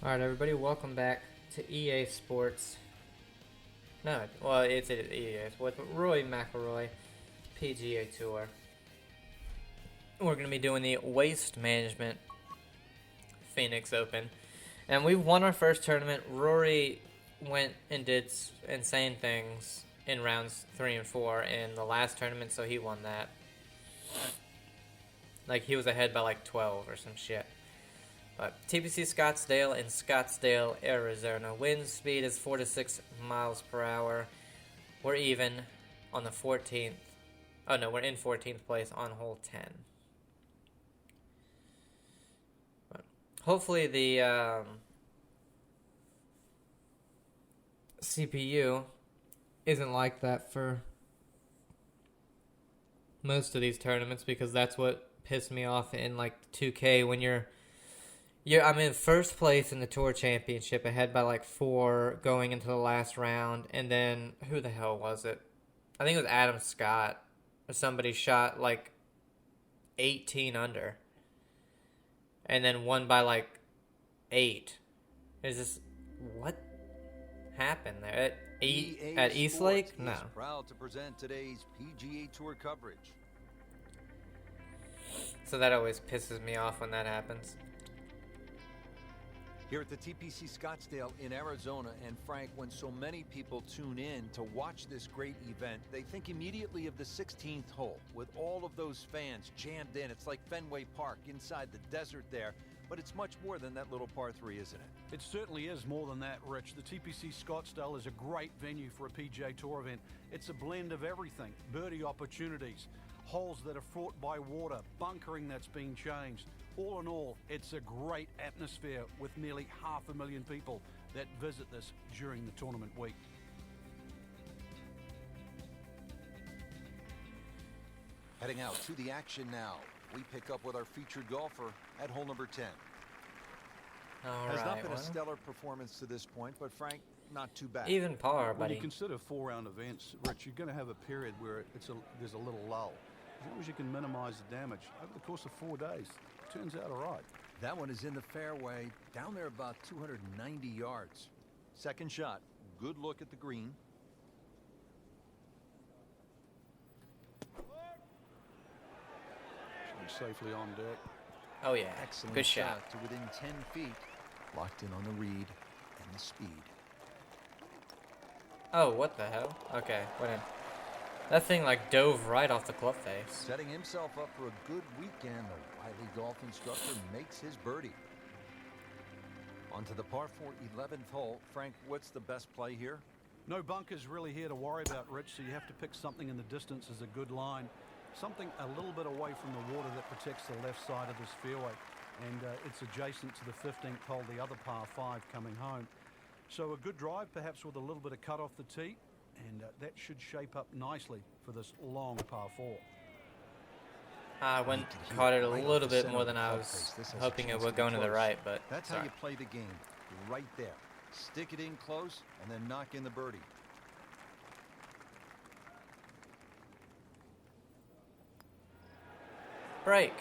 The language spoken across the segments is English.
Alright, everybody, welcome back to EA Sports. No, well, it's EA Sports, but Rory McIlroy PGA Tour. We're going to be doing the Waste Management Phoenix Open. And we won our first tournament. Rory went and did insane things in rounds 3 and 4 in the last tournament, so he won that. Like, he was ahead by like 12 or some shit. But TPC Scottsdale in Scottsdale, Arizona. Wind speed is 4 to 6 miles per hour. We're even on the 14th. Oh no, we're in 14th place on hole 10. But hopefully the CPU isn't like that for most of these tournaments, because that's what pissed me off in like 2K when I'm in first place in the Tour Championship, ahead by like 4 going into the last round, and then, who the hell was it? I think it was Adam Scott, or somebody shot like 18 under, and then won by like 8. It's just, what happened there? At Eastlake? No. Proud to present today's PGA Tour coverage. So that always pisses me off when that happens. Here at the TPC Scottsdale in Arizona, and Frank, when so many people tune in to watch this great event, they think immediately of the 16th hole with all of those fans jammed in. It's like Fenway Park inside the desert there, but it's much more than that little par 3, isn't it? It certainly is more than that, Rich. The TPC Scottsdale is a great venue for a PGA Tour event. It's a blend of everything: birdie opportunities, holes that are fraught by water, bunkering that's been changed. All in all, it's a great atmosphere with nearly 500,000 people that visit this during the tournament week. Heading out to the action now. We pick up with our featured golfer at hole number 10. Has not been a stellar performance to this point, but Frank, not too bad. Even par, buddy. When you consider 4-round events, Rich, you're going to have a period where there's a little lull. As long as you can minimize the damage over the course of 4 days, it turns out all right. That one is in the fairway, down there about 290 yards. Second shot, good look at the green. Should be safely on deck. Oh yeah, Excellent good shot. to within 10 feet. Locked in on the read and the speed. Oh, what the hell? Okay, whatever. That thing like dove right off the club face. Setting himself up for a good weekend, the wily golf instructor makes his birdie. On to the par 4 11th hole. Frank, what's the best play here? No bunkers really here to worry about, Rich, so you have to pick something in the distance as a good line. Something a little bit away from the water that protects the left side of this fairway. And it's adjacent to the 15th hole, the other par 5 coming home. So a good drive, perhaps with a little bit of cut off the tee. And that should shape up nicely for this long par 4. I caught it a little bit more than I was hoping it would go to the right, but that's how you play the game. Right there. Stick it in close and then knock in the birdie. Break.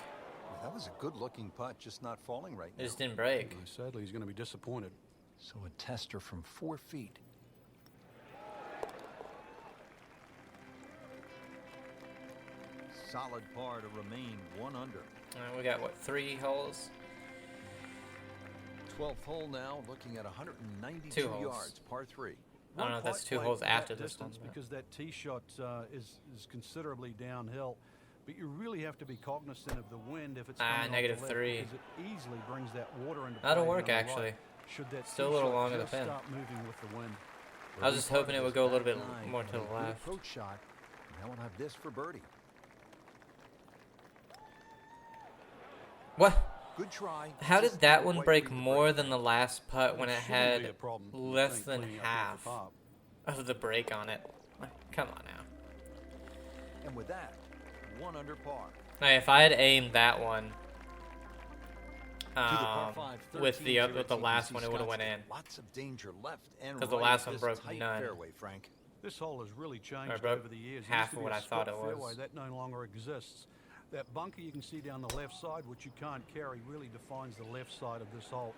Well, that was a good looking putt, just not falling right now. It just didn't break. Sadly, he's going to be disappointed. So a tester from 4 feet. Solid par to remain 1 under. All right, we got, what, 3 holes? 12th hole now, looking at 192 2 holes. yards, par 3. I don't know if that's 2 holes after this one. Because that tee shot is considerably downhill. But you really have to be cognizant of the wind if it's -3. because it easily brings that water into play. That'll work, on the right. actually. Should that Still a tee little shot long of the just pin. start moving with the wind. I was just hoping it would go a little bit more to the Good left. approach shot. Now we'll have this for birdie. What? Good try. How did Just that didn't one quite break read the more break. than the last putt when it Shouldn't be a had problem, you less think, than cleaning up half with the par. of the break on it? Come on now. And with that, 1 under par. Now, if I had aimed that one par 5, with 13 the here at last TPC one, it would have went in. Lots of danger left and Because the right last of one this broke tight none. fairway, Frank. This hole has really changed broke over the years. It half used to of be what a I thought split it was. fairway. That no longer exists. That bunker you can see down the left side, which you can't carry, really defines the left side of this hole.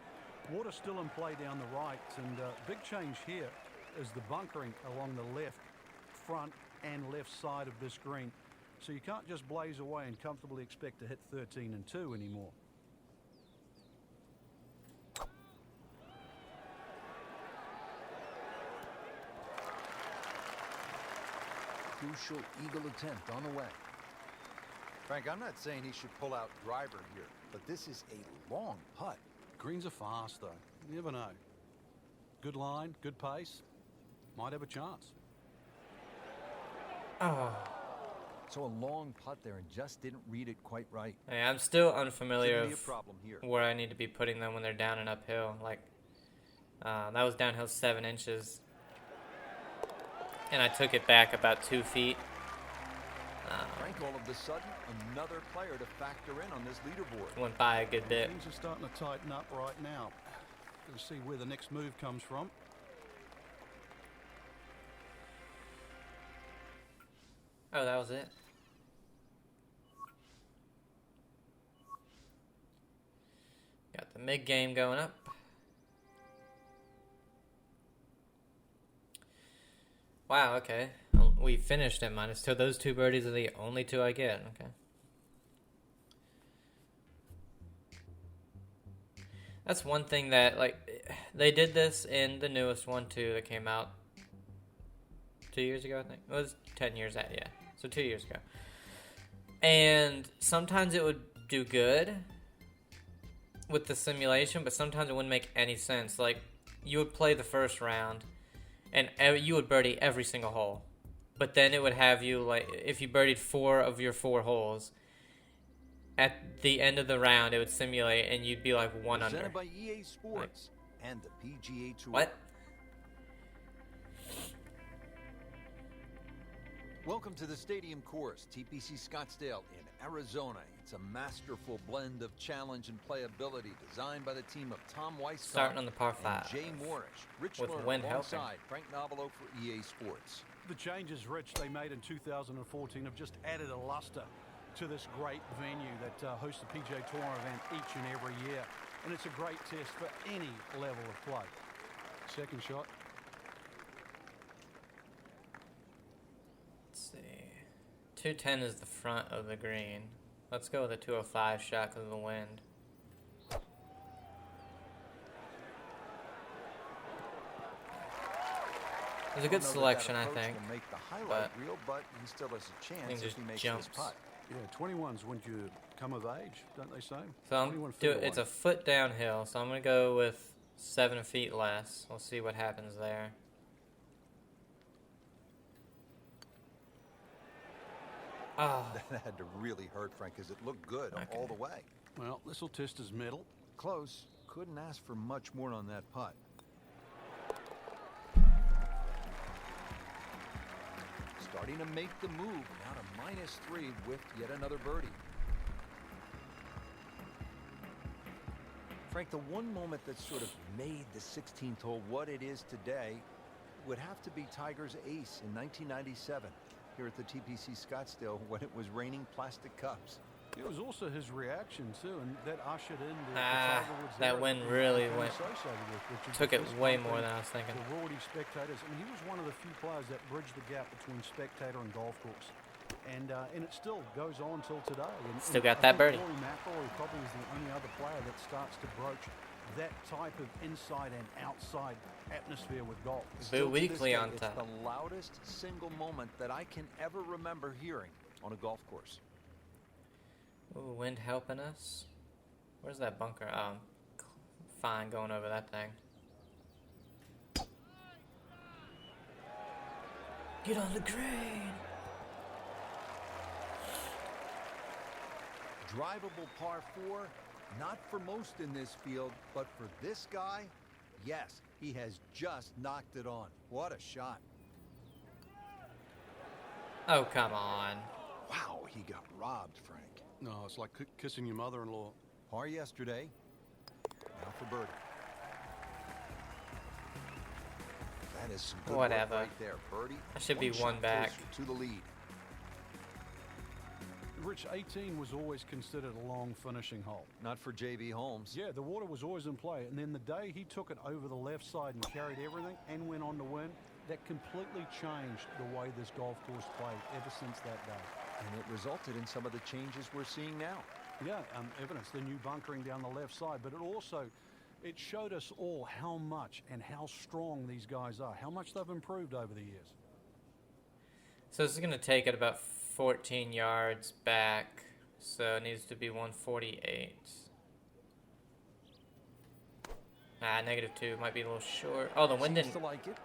Water still in play down the right, and big change here is the bunkering along the left, front and left side of this green. So you can't just blaze away and comfortably expect to hit 13 and 2 anymore. Crucial eagle attempt on the way. Frank, I'm not saying he should pull out driver here, but this is a long putt. Greens are fast, though. You never know. Good line, good pace. Might have a chance. Oh. So a long putt there and just didn't read it quite right. Hey, I'm still unfamiliar Shouldn't be a of problem here. where I need to be putting them when they're down and uphill. Like, that was downhill 7 inches. And I took it back about 2 feet. Frank, all of a sudden, another player to factor in on this leaderboard. Went by a good bit. Things are starting to tighten up right now. We'll see where the next move comes from. Oh, that was it? Got the mid-game going up. Wow, okay. We finished at -2. Those 2 birdies are the only 2 I get. Okay. That's one thing that, like, they did this in the newest one, too, that came out 2 years ago, I think. It was 10 years out, yeah. So 2 years ago. And sometimes it would do good with the simulation, but sometimes it wouldn't make any sense. Like, you would play the first round, and you would birdie every single hole. But then it would have you, like, if you birdied 4 of your 4 holes, at the end of the round, it would simulate, and you'd be, like, 1 under. Presented by EA Sports and the PGA Tour. What? Welcome to the Stadium Course, TPC Scottsdale in Arizona. It's a masterful blend of challenge and playability designed by the team of Tom Weisskamp Starting on the par and 5. Jay Moorish. Rich With Lerner wind alongside Frank Novelo for EA Sports. The changes, Rich, they made in 2014 have just added a luster to this great venue that hosts the PGA Tour event each and every year. And it's a great test for any level of play. Second shot. Let's see. 210 is the front of the green. Let's go with a 205 shot because of the wind. It was a good selection, I think. Will make the highlight But reel, but he still has a chance just if he makes jumps. this putt. Yeah, 21's when you come of age, don't they say? So 21 feet it's away. a foot downhill, so I'm going to go with 7 feet less. We'll see what happens there. Oh, That had to really hurt Frank because it looked good Okay. all the way. Well, this will test his mettle. Close. Couldn't ask for much more on that putt. Starting to make the move. Now to -3 with yet another birdie. Frank, the one moment that sort of made the 16th hole what it is today would have to be Tiger's ace in 1997 here at the TPC Scottsdale when it was raining plastic cups. It was also his reaction, too, and that ushered in the Ah, Tiger Woods that era wind that really became went- associated with, which is took the it fist way bumping, more than I was thinking. The rowdy spectators. I mean, he was one of the few players that bridged the gap between spectator and golf course. And it still goes on till today. And, Still got I that think birdie. Rory McIlroy probably is the only other player that starts to broach that type of inside and outside atmosphere with golf. Still to this Weekly day, on it's top. the loudest single moment that I can ever remember hearing on a golf course. Ooh, wind helping us. Where's that bunker? Fine, going over that thing. Get on the green. Drivable par 4, not for most in this field, but for this guy, yes, he has just knocked it on. What a shot. Oh, come on. Wow, he got robbed, Frank. No, it's like kissing your mother-in-law. Par yesterday, now for birdie. That is some good Whatever. work right there, birdie. I should be One one shot back. closer to the lead. Rich, 18 was always considered a long finishing hole. Not for J.B. Holmes. Yeah, the water was always in play. And then the day he took it over the left side and carried everything and went on to win, that completely changed the way this golf course played ever since that day. And it resulted in some of the changes we're seeing now. Yeah, evidence, the new bunkering down the left side. But it showed us all how much and how strong these guys are, how much they've improved over the years. So this is going to take it about 14 yards back, so it needs to be 148. -2 might be a little short. Oh, the wind didn't. Like it.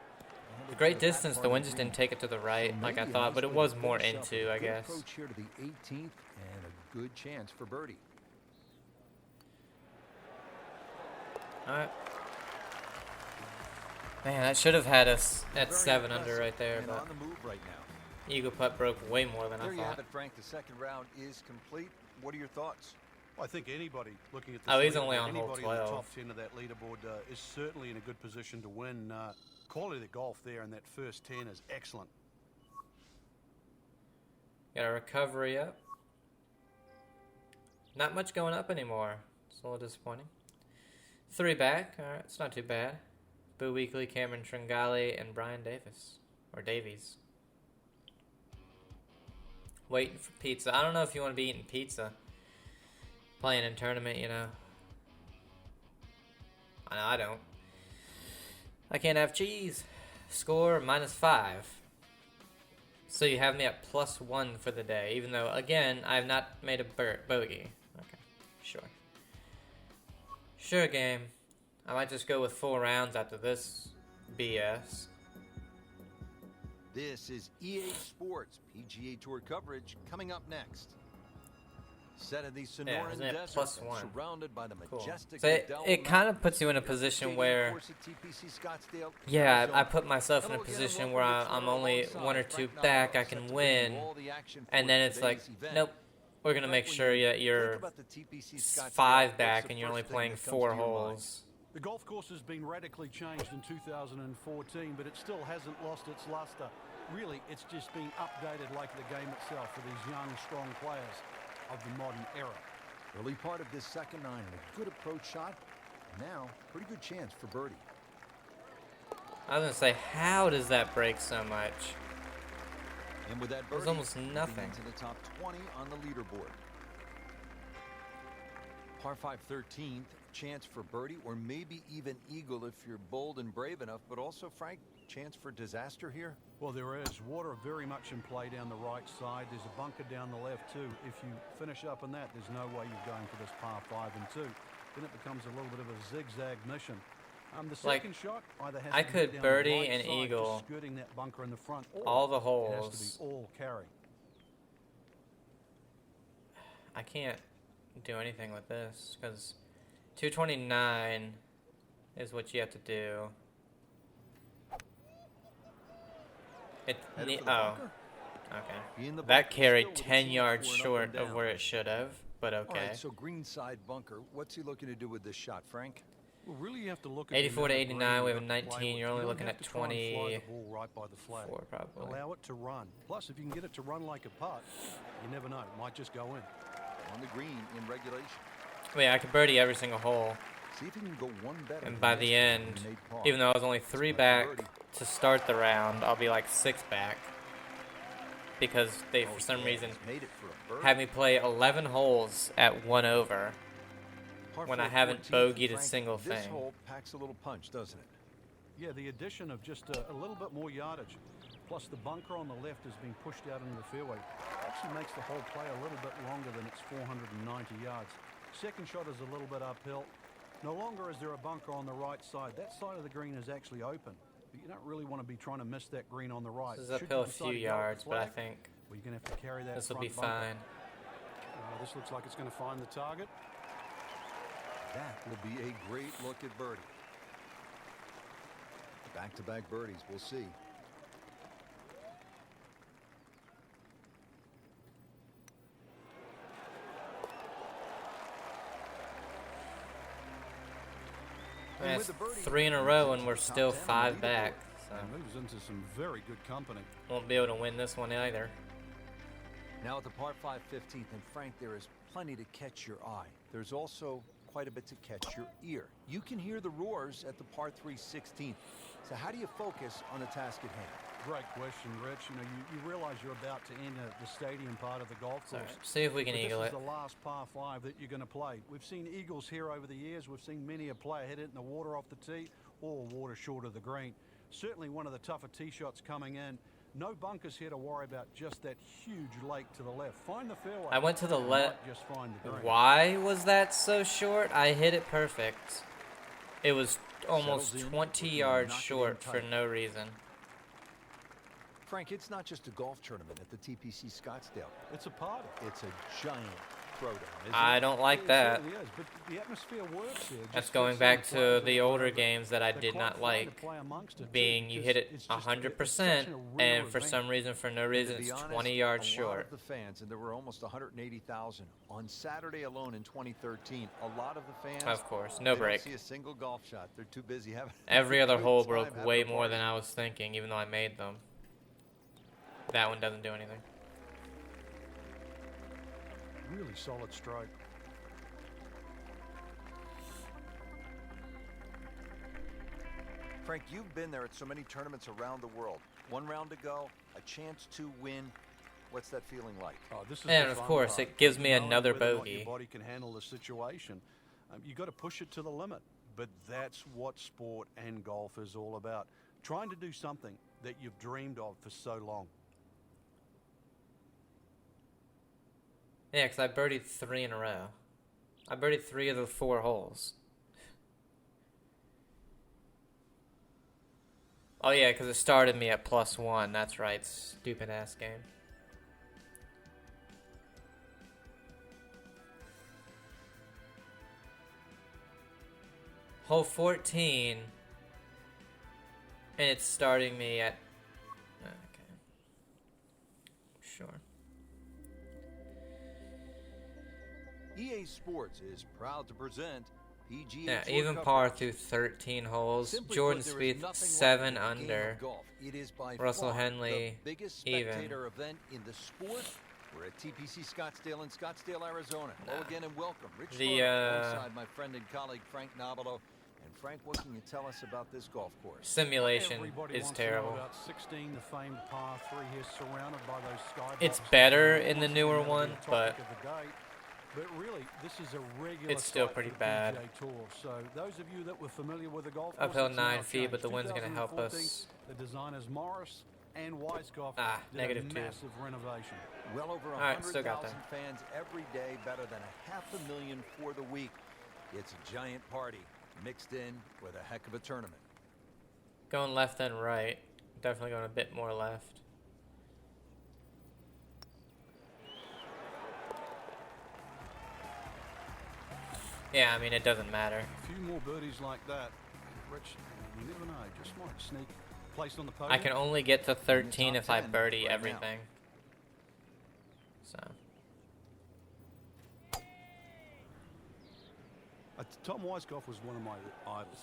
The great distance, the wind just didn't take it to the right like I thought, but it was more into, I guess. Approach here to the 18th and a good chance for birdie. All right. Man, that should have had us at 7 under right there, And but on the move right now. eagle putt broke way more than I There you have thought. it, Frank. The second round is complete. What are your thoughts? I think anybody looking at this Oh, he's leaderboard, only on hole anybody in the 12. top 10 of that leaderboard is certainly in a good position to win. Quality of the golf there in that first 10 is excellent. Got a recovery up. Not much going up anymore. It's a little disappointing. 3 back. All right, it's not too bad. Boo Weekly, Cameron Tringali, and Brian Davis. Or Davies. Waiting for pizza. I don't know if you want to be eating pizza. Playing in tournament, you know. I know I don't. I can't have cheese. Score -5. So you have me at +1 for the day, even though, again, I have not made a bogey. Okay, sure. Sure, game. I might just go with 4 rounds after this BS. This is EA Sports PGA Tour coverage coming up next. Set in the Sonoran isn't it Desert, +1? surrounded by the Cool. majestic So it kind of puts you in a position where, yeah, I put myself in a position where I'm only 1 or 2 back, I can win, and then it's like, nope, we're going to make sure you're 5 back and you're only playing 4 holes. The golf course has been radically changed in 2014, but it still hasn't lost its luster. Really, it's just been updated like the game itself for these young, strong players of the modern era. Early part of this second 9 and a good approach shot. Now, pretty good chance for birdie. I was going to say, how does that break so much? And with that It was birdie, almost moving nothing. into the top 20 on the leaderboard. Par 5 13th, chance for birdie or maybe even eagle if you're bold and brave enough, but also, Frank, chance for disaster here? Well, there is. Water very much in play down the right side. There's a bunker down the left, too. If you finish up in that, there's no way you're going for this par 5 and 2. Then it becomes a little bit of a zigzag mission. The second shot either has I to be could down birdie the right and side, eagle just skirting that bunker in the front, or all the it has holes. to be all carry. I can't do anything with this because 229 is what you have to do. Headed for the bunker? Okay. In the That bunker, carried still with a 10 team yards for an up short and of down. where it should have, but All okay. right, so greenside bunker. What's he looking to do with this shot, Frank? Well, really, you have to look at 84 to the amount of 89, green we have a you've got to play 19, with. you're only You don't looking have at to try and fly 20. the ball right by the flag. 4 probably. Allow it to run. Plus, if you can get it to run like a putt, you never know. It might just go in. On the green in regulation. Wait, I could birdie every single hole. See if he can go one better. And than by the yesterday when end, he made par. even though I was only 3 back to start the round, I'll be like 6 back. Because they, for some reason, He's made it for a birdie. had me play 11 holes at 1 over. Par when I 4 haven't 14th, bogeyed a Frank, single This thing. hole packs a little punch, doesn't it? Yeah, the addition of just a little bit more yardage, plus the bunker on the left has been pushed out into the fairway, actually makes the whole play a little bit longer than its 490 yards. Second shot is a little bit uphill. No longer is there a bunker on the right side. That side of the green is actually open. But you don't really want to be trying to miss that green on the right. This is Should uphill you a decide few to go with yards, the but I flag, think well, you're going to have to carry that this will be front bunker. fine. This looks like it's going to find the target. That will be a great look at birdie. Back-to-back birdies, we'll see. And That's with the birdie, 3 in a row, and we're top still 10 on 5 the back. leaderboard. So And moves into some very good company. won't be able to win this one either. Now at the par 5 15th, and Frank, there is plenty to catch your eye. There's also quite a bit to catch your ear. You can hear the roars at the par 3 16th. So how do you focus on the task at hand? Great question, Rich. You know, you realize you're about to enter the stadium part of the golf course. See if we can eagle it. This is the last par 5 that you're going to play. We've seen eagles here over the years. We've seen many a player hit it in the water off the tee or water short of the green. Certainly one of the tougher tee shots coming in. No bunkers here to worry about, just that huge lake to the left. Find the fairway. I went to the left. Just find the green. Why was that so short? I hit it perfect. It was almost 20 yards short for no reason. Frank, it's not just a golf tournament at the TPC Scottsdale. It's a party. It's a giant throwdown. I don't like that. It certainly is, but the atmosphere works here. That's going back to the older games that I did not like. Being you hit it 100%, and for some reason, for no reason, it's 20 yards short. A lot of the fans, and there were almost 180,000 on Saturday alone in 2013. A lot of the fans, of course, no break. Don't see a single golf shot. They're too busy having. Every other hole broke way more than I was thinking, even though I made them. That one doesn't do anything. Really solid stroke. Frank, you've been there at so many tournaments around the world. One round to go, a chance to win. What's that feeling like? Oh, this is and of course, part. it gives me Knowing another whether or not bogey. Your body can handle the situation. You got to push it to the limit. But that's what sport and golf is all about. Trying to do something that you've dreamed of for so long. Yeah, because I birdied 3 in a row. I birdied 3 of the 4 holes. Oh yeah, because it started me at +1. That's right, stupid ass game. Hole 14, and it's starting me at. Okay. Sure. EA Sports is proud to present PGA Yeah, Tour even coverage. par through 13 holes. Simply Jordan put, there is Spieth nothing 7 like the game under. of golf. It is by Russell far Henley the biggest even. spectator event in the sport. We're at TPC Scottsdale in Scottsdale, Arizona. Hello again and welcome. Rich alongside my friend and colleague Frank Nobilo. And Frank, what can you tell us about this golf course? Simulation Everybody is wants to know terrible. about 16, the famed par 3 here, surrounded by those skyboxes. It's better in the Wants to newer be the one, topic but of the day. But really, this is a regular it's still sight pretty for the bad. PGA Tour. So those of you that were familiar with the golf course, Uphill it's now 9 feet, but changed. the wind's going to help 2014, us. The designers Morris and Weiskopf did -2. a massive renovation. Well over right, still got 100,000 fans every day, better than 500,000 for the week. It's a giant party mixed in with a heck of a tournament. Going left and right. Definitely going a bit more left. Yeah, I mean, it doesn't matter. A few more birdies like that, Rich, you never know, just might sneak place on the podium. I can only get to 13 if I top 10 birdie right everything. So. Tom Weiskopf was one of my idols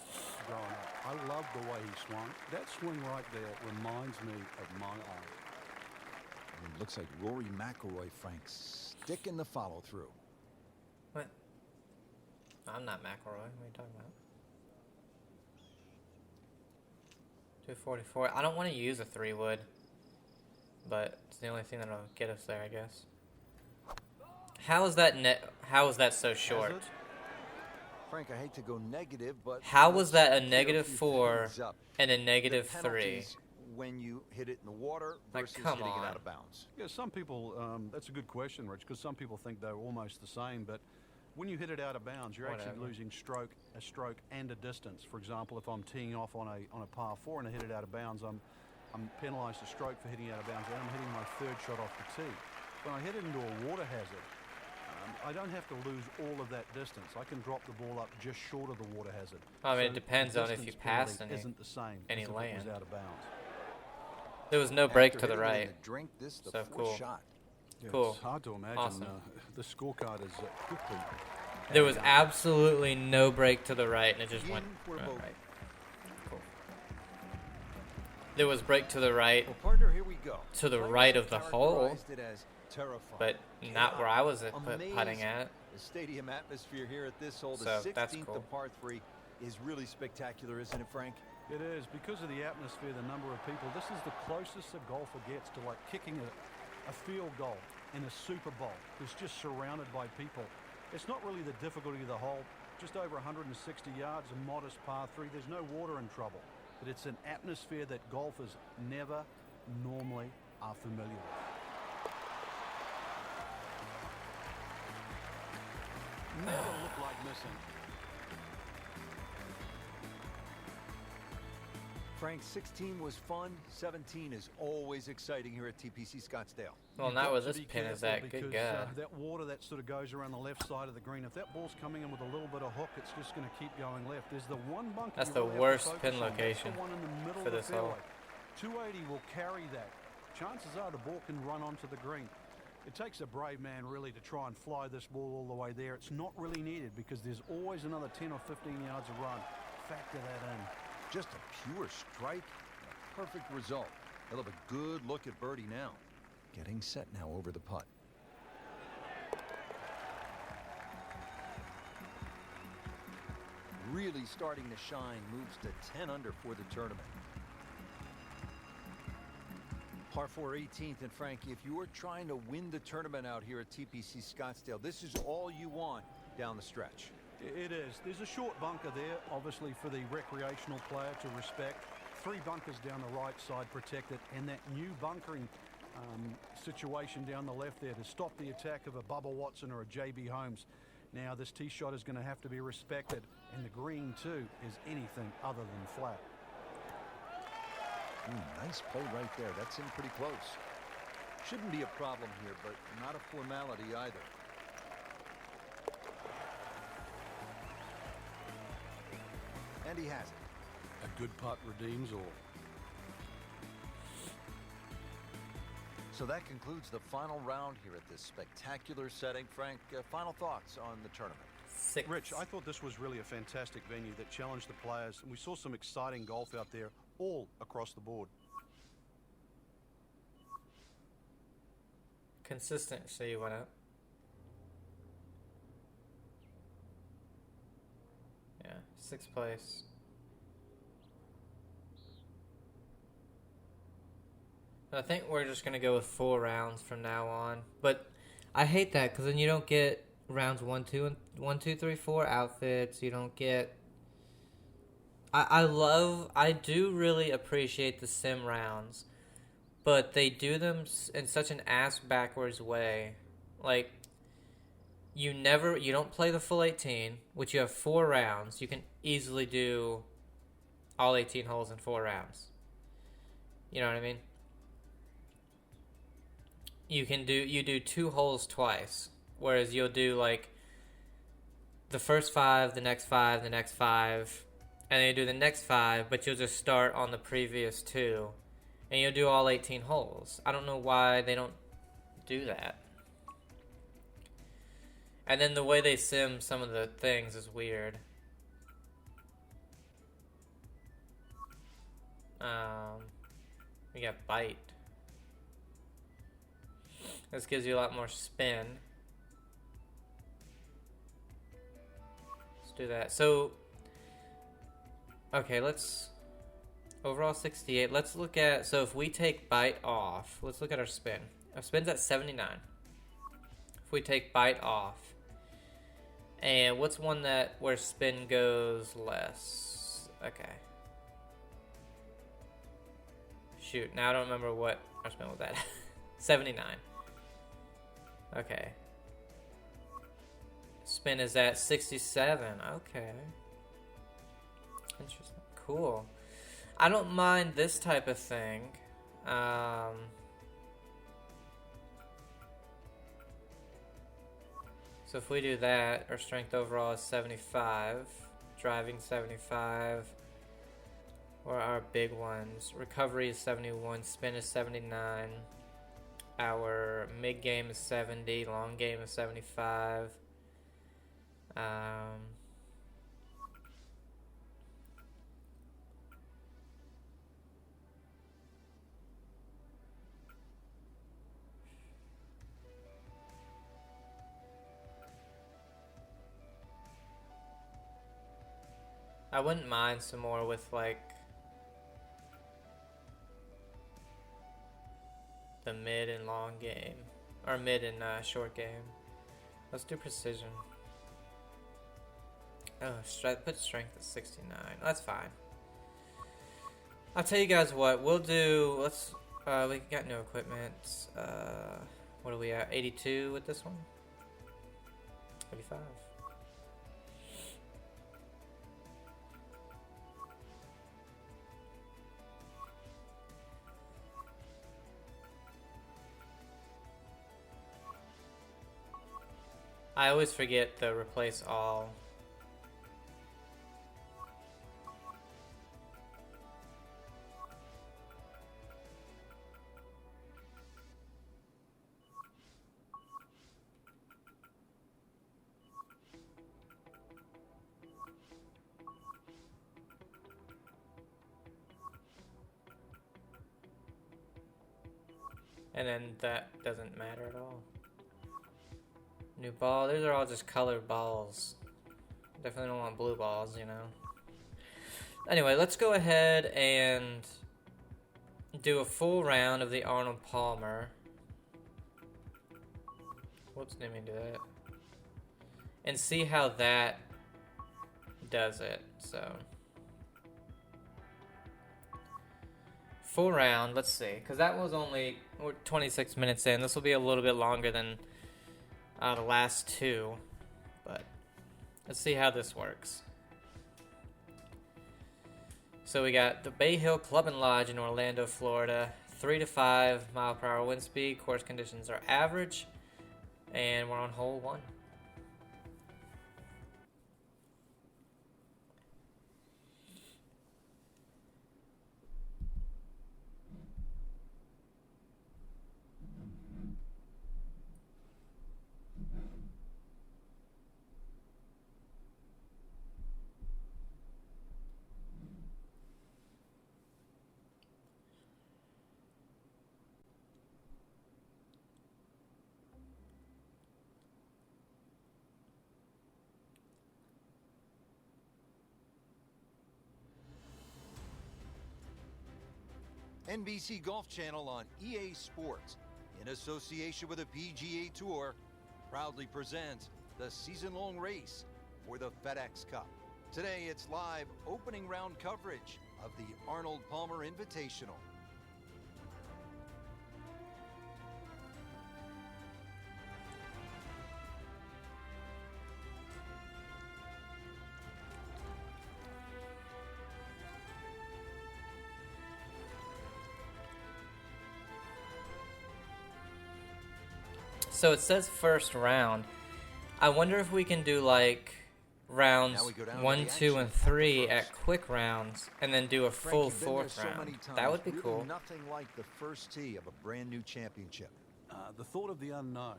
growing up. I loved the way he swung. That swing right there reminds me of my idol. And it looks like Rory McIlroy, Frank, sticking the follow through. What? I'm not McIlroy. What are you talking about? 244. I don't want to use a 3-wood, but it's the only thing that'll get us there, I guess. How is that How is that so short? Frank, I hate to go negative, but How was that a clear -4 things up. and a The -3? penalties when you hit it in the water Like, versus come hitting on. it out of bounds. Yeah, some people, that's a good question, Rich, because some people think they're almost the same, but when you hit it out of bounds, you're actually Whatever. losing a stroke and a distance. For example, if I'm teeing off on a par 4 and I hit it out of bounds, I'm penalized a stroke for hitting out of bounds, and I'm hitting my 3rd shot off the tee. When I hit it into a water hazard, I don't have to lose all of that distance. I can drop the ball up just short of the water hazard. I mean, it So depends the on if you distance pass penalty any- isn't the same any as if it land. was out of bounds. There was no break After to the hitting it in right. the drink, this the So 4th cool. shot. Yeah, Cool. It's hard to imagine. Awesome. The scorecard is quickly. There was absolutely no break to the right, and it just went In for a right. bogey. Cool. There was break to the right. Well, partner, here we go. To the Players right have of the hole. characterized it as Terrifying. but not where I was putting Amazing. at. The stadium atmosphere here at this hole, the So 16th that's cool. of par 3, is really spectacular, isn't it, Frank? It is. Because of the atmosphere, the number of people, this is the closest a golfer gets to like kicking a field goal in a Super Bowl. It's just surrounded by people. It's not really the difficulty of the hole. Just over 160 yards, a modest par 3. There's no water in trouble. But it's an atmosphere that golfers never normally are familiar with. Never looked like missing. Frank, 16 was fun. 17 is always exciting here at TPC Scottsdale. Well, You've not got with to this be pin is careful that. Good because, God. that water that sort of goes around the left side of the green, if that ball's coming in with a little bit of hook, it's just going to keep going left. There's the one bunker. That's you the really have to worst focus pin on. That's location the one in the middle for of the this hole. fairway. 280 will carry that. Chances are the ball can run onto the green. It takes a brave man really to try and fly this ball all the way there. It's not really needed because there's always another 10 or 15 yards of run. Factor that in. Just a pure strike. A perfect result. He'll have a good look at birdie now. Getting set now over the putt. Really starting to shine. Moves to 10 under for the tournament. Par 4 18th, and Frank, if you are trying to win the tournament out here at TPC Scottsdale, this is all you want down the stretch. It is. There's a short bunker there, obviously for the recreational player to respect. 3 bunkers down the right side protected, and that new bunkering situation down the left there to stop the attack of a Bubba Watson or a JB Holmes. Now this tee shot is going to have to be respected, and the green too is anything other than flat. Nice play right there. That's in pretty close. Shouldn't be a problem here, but not a formality either. And he has it. A good putt redeems all. So that concludes the final round here at this spectacular setting. Frank, final thoughts on the tournament? 6. Rich, I thought this was really a fantastic venue that challenged the players, and we saw some exciting golf out there all across the board. Consistency went up. Yeah, 6th place. I think we're just going to go with 4 rounds from now on. But I hate that because then you don't get rounds 1, 2, 3, 4 outfits. You don't get... I do really appreciate the sim rounds, but they do them in such an ass-backwards way. Like, you don't play the full 18, which you have 4 rounds. You can easily do all 18 holes in 4 rounds. You know what I mean? You do 2 holes twice, whereas you'll do like the first 5, the next 5, the next 5, and then you do the next 5, but you'll just start on the previous 2, and you'll do all 18 holes. I don't know why they don't do that. And then the way they sim some of the things is weird. We got bite. This gives you a lot more spin. Let's do that. So, okay, overall 68. Let's look at, so if we take bite off, let's look at our spin. Our spin's at 79. If we take bite off, and what's one where spin goes less? Okay. Shoot, now I don't remember what our spin was at. 79. Okay. Spin is at 67. Okay. Interesting. Cool. I don't mind this type of thing. So if we do that, our strength overall is 75. Driving 75. Or our big ones. Recovery is 71. Spin is 79. Our mid game is 70, long game is 75. I wouldn't mind some more with like the mid and long game, or mid and short game. Let's do precision. Oh, put strength at 69. That's fine. I'll tell you guys what we'll do. Let's. We got no equipment. What are we at? 82 with this one. 85. I always forget to replace all. And then that doesn't matter at all. New ball. These are all just colored balls. Definitely don't want blue balls, you know. Anyway, let's go ahead and do a full round of the Arnold Palmer. Whoops, didn't mean to do that. And see how that does it. So full round, let's see. Because that was only, we're 26 minutes in. This will be a little bit longer than the last two, but let's see how this works. So we got the Bay Hill Club and Lodge in Orlando, Florida. 3 to 5 mile per hour wind speed. Course conditions are average, and we're on hole 1. NBC Golf Channel on EA Sports, in association with the PGA Tour, proudly presents the season-long race for the FedEx Cup. Today, it's live opening round coverage of the Arnold Palmer Invitational. So it says first round. I wonder if we can do like rounds 1, 2, and 3 at quick rounds, and then do a full fourth round. That would be cool. Nothing like the first tee of a brand new championship. The thought of the unknown,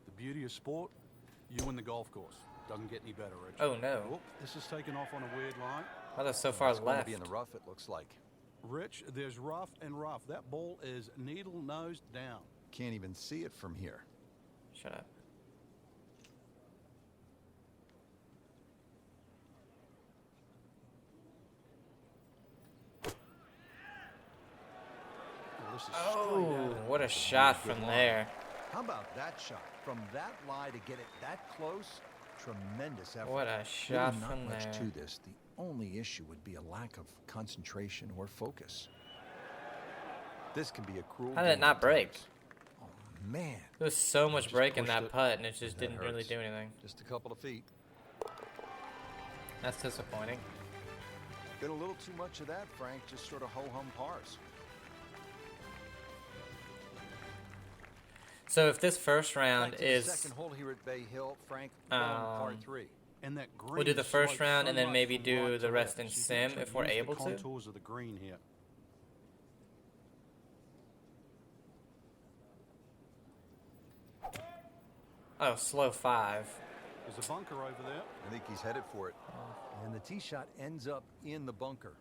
the beauty of sport, you win the golf course. Doesn't get any better, Rich. Oh no! Oh, this is taken off on a weird line. Oh, that's so far It's going to left. be in the rough, it looks like. Rich, there's rough and rough. That ball is needle nose down. Can't even see it from here. Shut up. Well, this is Oh, what a shot from there. How about that shot? From that lie to get it that close, tremendous effort. What a shot Really from not much there. to this. The only issue would be a lack of concentration or focus. This can be a cruel How did it game not at break? times. Oh, man. There was so much Just break in pushed that it. putt, and it just That didn't really hurts. do anything. Just a couple of feet. That's disappointing. Been a little too much of that, Frank. Just sort of ho-hum pars. So if this first round Back to the is, second hole here at Bay Hill, Frank, on par 3. And that green we'll do the first slopes round so and then much maybe from do right the to rest left. in So you sim can if we're use the able to. contours of the green here. Oh, slow 5. There's a bunker over there. I think he's headed for it. And the tee shot ends up in the bunker.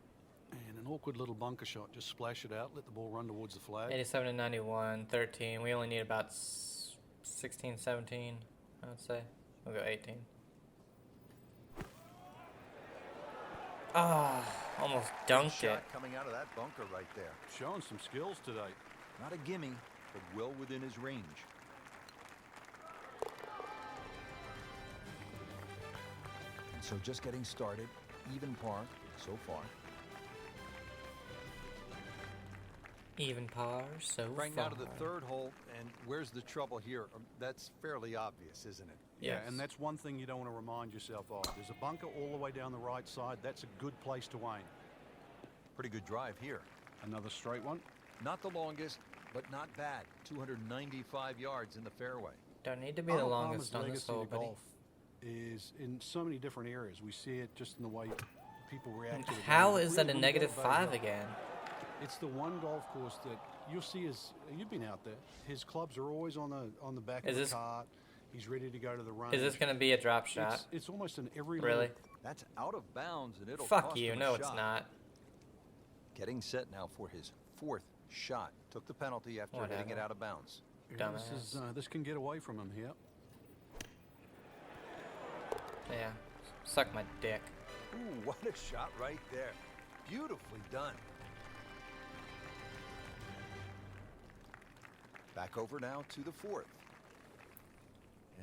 And an awkward little bunker shot. Just splash it out. Let the ball run towards the flag. 87 to 91, 13. We only need about 16, 17, I would say. We'll go 18. Oh, almost dunked it. Shot coming out of that bunker right there. Showing some skills today. Not a gimme, but well within his range. And so just getting started, even par so far. Even par so Frank far. now to the third hole, and where's the trouble here? That's fairly obvious, isn't it? Yeah, Yes. and that's one thing you don't want to remind yourself of. There's a bunker all the way down the right side. That's a good place to aim. Pretty good drive here. Another straight one. Not the longest, but not bad. 295 yards in the fairway. Don't need to be the Arnold longest Palmer's on this legacy hole, to buddy. golf is in so many different areas. We see it just in the way people react to the How game. is that a Really negative motivated 5 up. again? It's the one golf course that you'll see you've been out there. His clubs are always on the back Is of this- the cart. He's ready to go to the range. Is this going to be a drop shot? It's almost in every Really? little- That's out of bounds, and it'll Fuck cost you. him a No, it's shot. not. Getting set now for his fourth shot. Took the penalty after hitting it Whatever. out of bounds. Yeah, this can get away from him here. Yeah. Suck my dick. Ooh, what a shot right there. Beautifully done. Back over now to the fourth.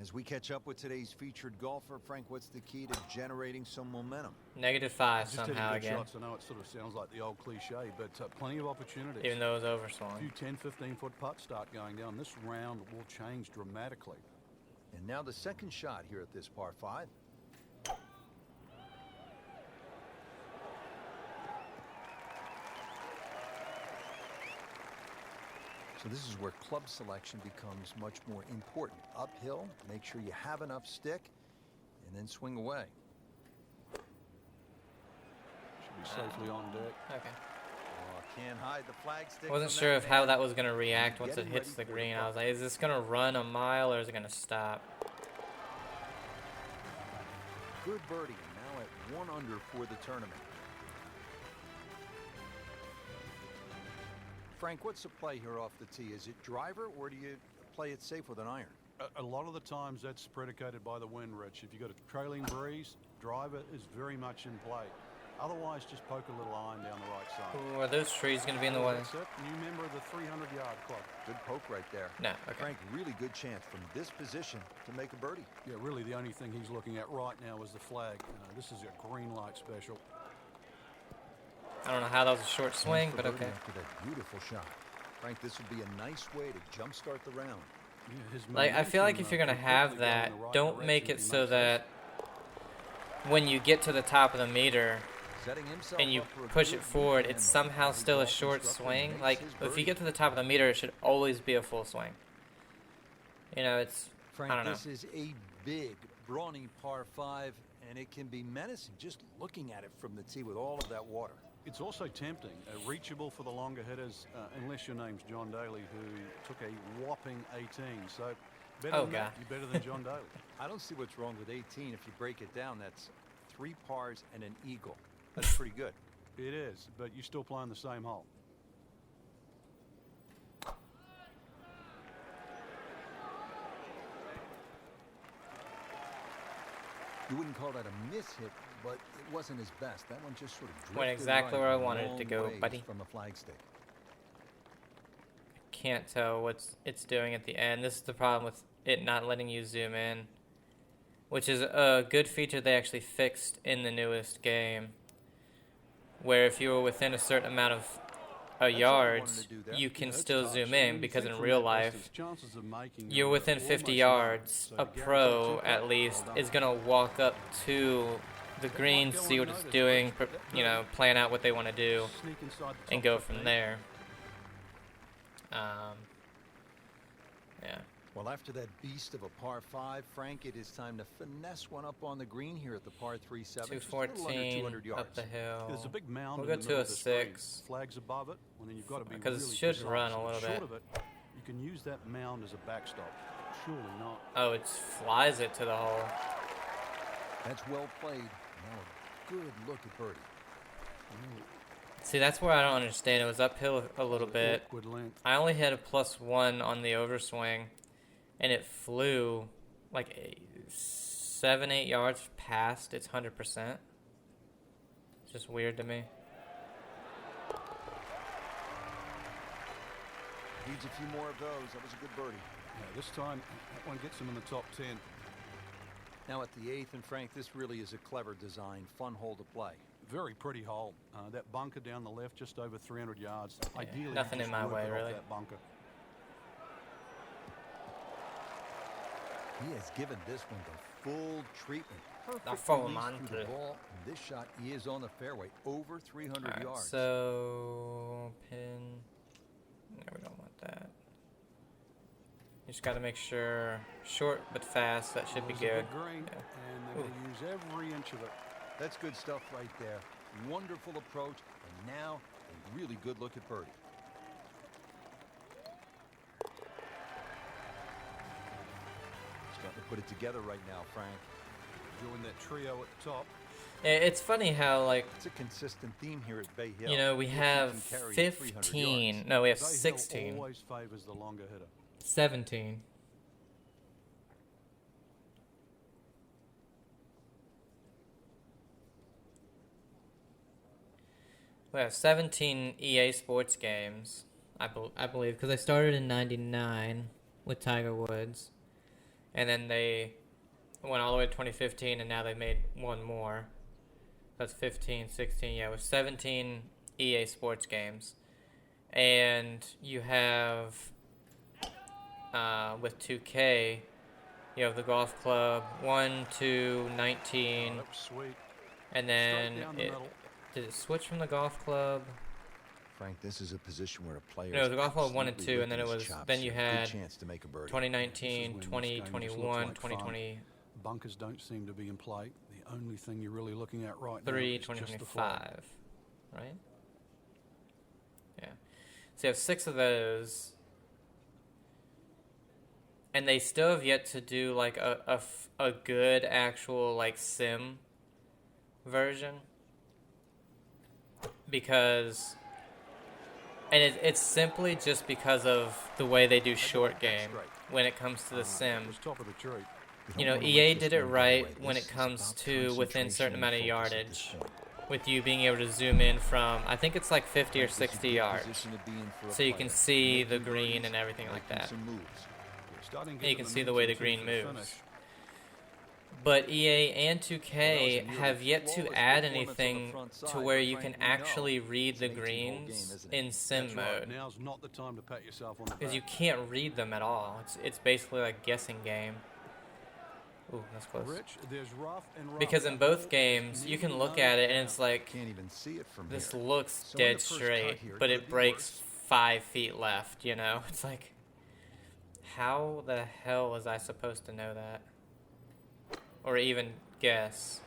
As we catch up with today's featured golfer, Frank, what's the key to generating some momentum? Negative 5 Just hitting somehow good again. shots. I know it sort of sounds like the old cliche, but plenty of opportunities. Even though it was A overswung. few 10, 15-foot putts start going down. This round will change dramatically. And now the second shot here at this par 5. So this is where club selection becomes much more important. Uphill, make sure you have enough stick, and then swing away. Should be safely on deck. Okay. Oh, can't hide the flag stick. I wasn't from sure that of how man. that was going to react once it Getting hits ready the for green. the I was like, is this going to run a mile or is it going to stop? Good birdie, now at 1 under for the tournament. Frank, what's the play here off the tee? Is it driver, or do you play it safe with an iron? A lot of the times that's predicated by the wind, Rich. If you've got a trailing breeze, driver is very much in play. Otherwise, just poke a little iron down the right side. Ooh, are those trees going to be in the way? That's it. New member of the 300-yard club. Good poke right there. No, okay. Frank, really good chance from this position to make a birdie. Yeah, really the only thing he's looking at right now is the flag. This is a green light special. I don't know how that was a short swing, For but birdie okay. After that beautiful shot. Frank, this would be a nice way to jumpstart the round. Yeah, his Like, I feel like momentum, if you're going to have completely going that, in the right don't direction make if it he so makes that when you get to the top of the meter Setting himself and you up for a push good it forward, weekend, it's though. somehow Every still a golf short instructor swing. makes Like, his if you birdie. get to the top of the meter, it should always be a full swing. You know, it's, Frank, I don't know. this is a big, brawny par 5, and it can be menacing just looking at it from the tee with all of that water. It's also tempting, reachable for the longer hitters, unless your name's John Daly, who took a whopping 18. So better Oh, than that, God. you're better than John Daly. I don't see what's wrong with 18. If you break it down, that's 3 pars and an eagle. That's pretty good. It is, but you're still playing the same hole. You wouldn't call that a miss hit, but it wasn't his best. That one just sort of drifted Went exactly right where I a wanted it to long go, ways buddy. from the flagstick. Can't tell what it's doing at the end. This is the problem with it not letting you zoom in, which is a good feature they actually fixed in the newest game, where if you were within a certain amount of what I yards, wanted to do there. you can That's still touch. zoom I in, mean, because think in from real that life, distance, chances of making you're are within almost 50 none. yards. So A to guarantee pro, two at putts, least, well is done. going to walk up to the green, go see what it's unnoticed, doing, but you know, plan out what they want to do, Sneak inside the and top go 15. from there. Yeah. Well, after that beast of a par 5, Frank, it is time to finesse one up on the green here at the par 3-7. just a little under 214 200 yards. up the hill. There's a big mound We'll in go the to middle a of the screen. 6. Flags above it, and then you've got to be Because it really should precise. run a little Short bit. of it, you can use that mound as a backstop. Surely not. Oh, it flies it to the hole. That's well played. Now a good look at birdie. See, that's where I don't understand. It was uphill a little bit. Awkward length. I only had a +1 on the overswing, and it flew like 7-8 yards past its 100%. It's just weird to me. Needs a few more of those. That was a good birdie. Yeah, this time, that one gets him in the top 10. Now at the 8th, and Frank, this really is a clever design. Fun hole to play. Very pretty hole. That bunker down the left, just over 300 yards. Yeah, Ideally, nothing you in just my work way, it off really. that bunker. He has given this one the full treatment. Perfect full release month. through the ball. And this shot is on the fairway, over 300 Alright, yards. so pin. No, we don't want that. You just got to make sure short but fast. That should be It's a good. green, Yeah. and they're going to use every inch of it. That's good stuff right there. Wonderful approach, and now a really good look at birdie. Starting to put it together right now, Frank. Doing that trio at the top. It's funny how, like, It's a consistent theme here at Bay Hill. you know, we If you have can carry 300 15. yards. No, we have Bay Hill 16. always favors the longer hitter. 17. We have 17 EA Sports games, I believe, because they started in '99 with Tiger Woods, and then they went all the way to 2015, and now they made one more. That's 15, 16, yeah, with 17 EA Sports games. And you have, with 2K, you have the golf club 1, 2, 19, Oh, that was sweet. and then Straight down the middle. did it switch from the golf club? Frank, this is a position where a player. No, is the golf club 1 and absolutely 2, and then it licking was his chops then you here. Good had chance to make a birdie. 2019, This is when this game just looks 2021, like fun. 2023, Bunkers don't seem to be in play. The only thing you're really looking at right now is just the flag. 2025, right? Yeah. So you have 6 of those, and they still have yet to do like a good actual like sim version, because, and it's simply just because of the way they do short game when it comes to the It sim. was top of the tree. You know, EA did it right when it comes to within a certain amount of yardage, with you being able to zoom in from, I think it's like 50 or 60 yards, so you can see the green and everything like that. Starting to And get you can the see the way the momentum green to the moves. finish. But EA and 2K have yet to add anything to where you can actually read the greens in sim That's right. mode, Now's not the time to pat yourself on the because you back. can't read them at all. It's basically like guessing game. Ooh, that's close. Rich, there's rough and rough. Because in That both ball games, is you can nearly look nose at it and down. it's like, Can't even see it from this here. looks So in the dead first cut straight, here, but could it be breaks worse. 5 feet left, you know? It's like, how the hell was I supposed to know that? Or even guess?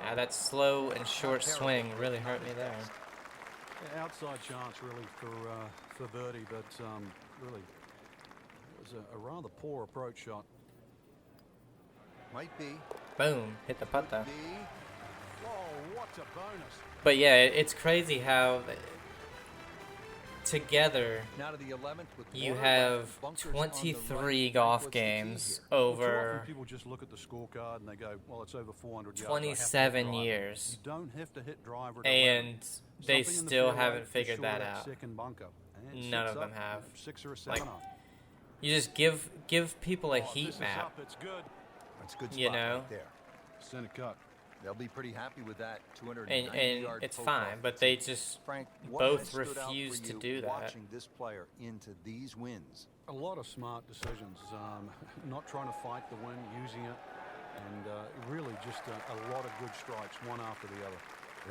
Yeah, that slow and short swing really hurt me there. Yeah, outside chance really for birdie, but really it was a rather poor approach shot. Might be. Boom, hit the putt though. Be. Oh, what a bonus! But yeah, it's crazy how together Now to the 11th with you water have left, bunkers on the right. 23 Frank, golf what's the key games here? Well, too over often people just look at the scorecard and they go, well, it's over 400 yards. I have to hit 27 driver. years, You don't have to hit driver to and win. they Something in the still fairway haven't is figured short that of out. Second bunker. And None six of them up, have. 6 or a 7 Like, up. You just give people a Oh, heat this is map. up, it's good. That's a good spot You know? right there. Center cut. They'll be pretty happy with that 290 And yard it's poke fine, off. but they just Frank, what both has stood out refuse for to you do that. Watching this player into these wins. A lot of smart decisions. Not trying to fight the win, using it, and really just a lot of good strikes, one after the other.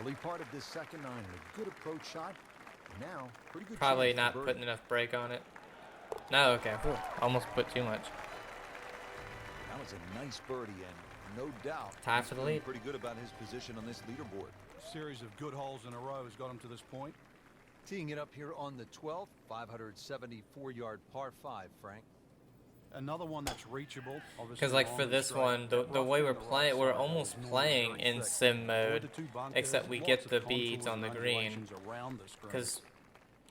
Early part of this second nine, and a good approach shot. Now, pretty good. Probably chance not for birdie. putting enough brake on it. No, okay. Whew, almost put too much. That was a nice birdie, and no doubt Tie he's for the feeling lead. pretty good about his position on this leaderboard. Series of good holes in a row has got him to this point. Teeing it up here on the 12th, 574-yard par 5, Frank. Another one that's reachable. Because like for this one, the way we're playing, we're almost playing in sim mode, except we get the beads on the green. Because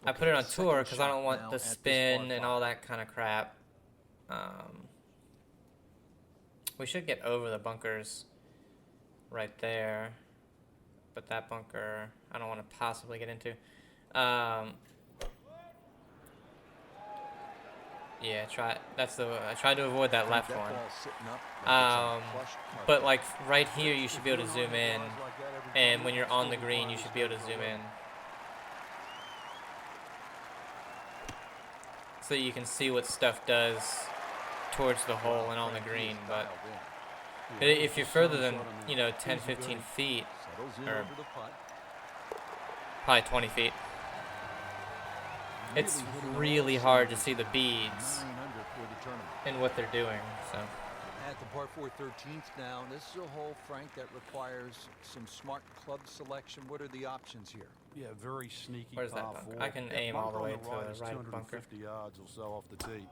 I put it on tour because I don't want the spin and all that kind of crap. We should get over the bunkers right there. but that bunker I don't want to possibly get into. Yeah, I tried to avoid that left one. But like right here, you should be able to zoom in, and when you're on the green, you should be able to zoom in, so you can see what stuff does towards the hole and on the green. But if you're further than 10, 15 feet, or probably 20 feet, it's really hard to see the beads and what they're doing. So At the par 4 13th now, this is a hole, Frank, that requires some smart club selection. What are the options here? Yeah, very sneaky. Where's that par bunker? four. I can That aim all the bunker way on to the the right right is bunker. 250 yards or so off the tee.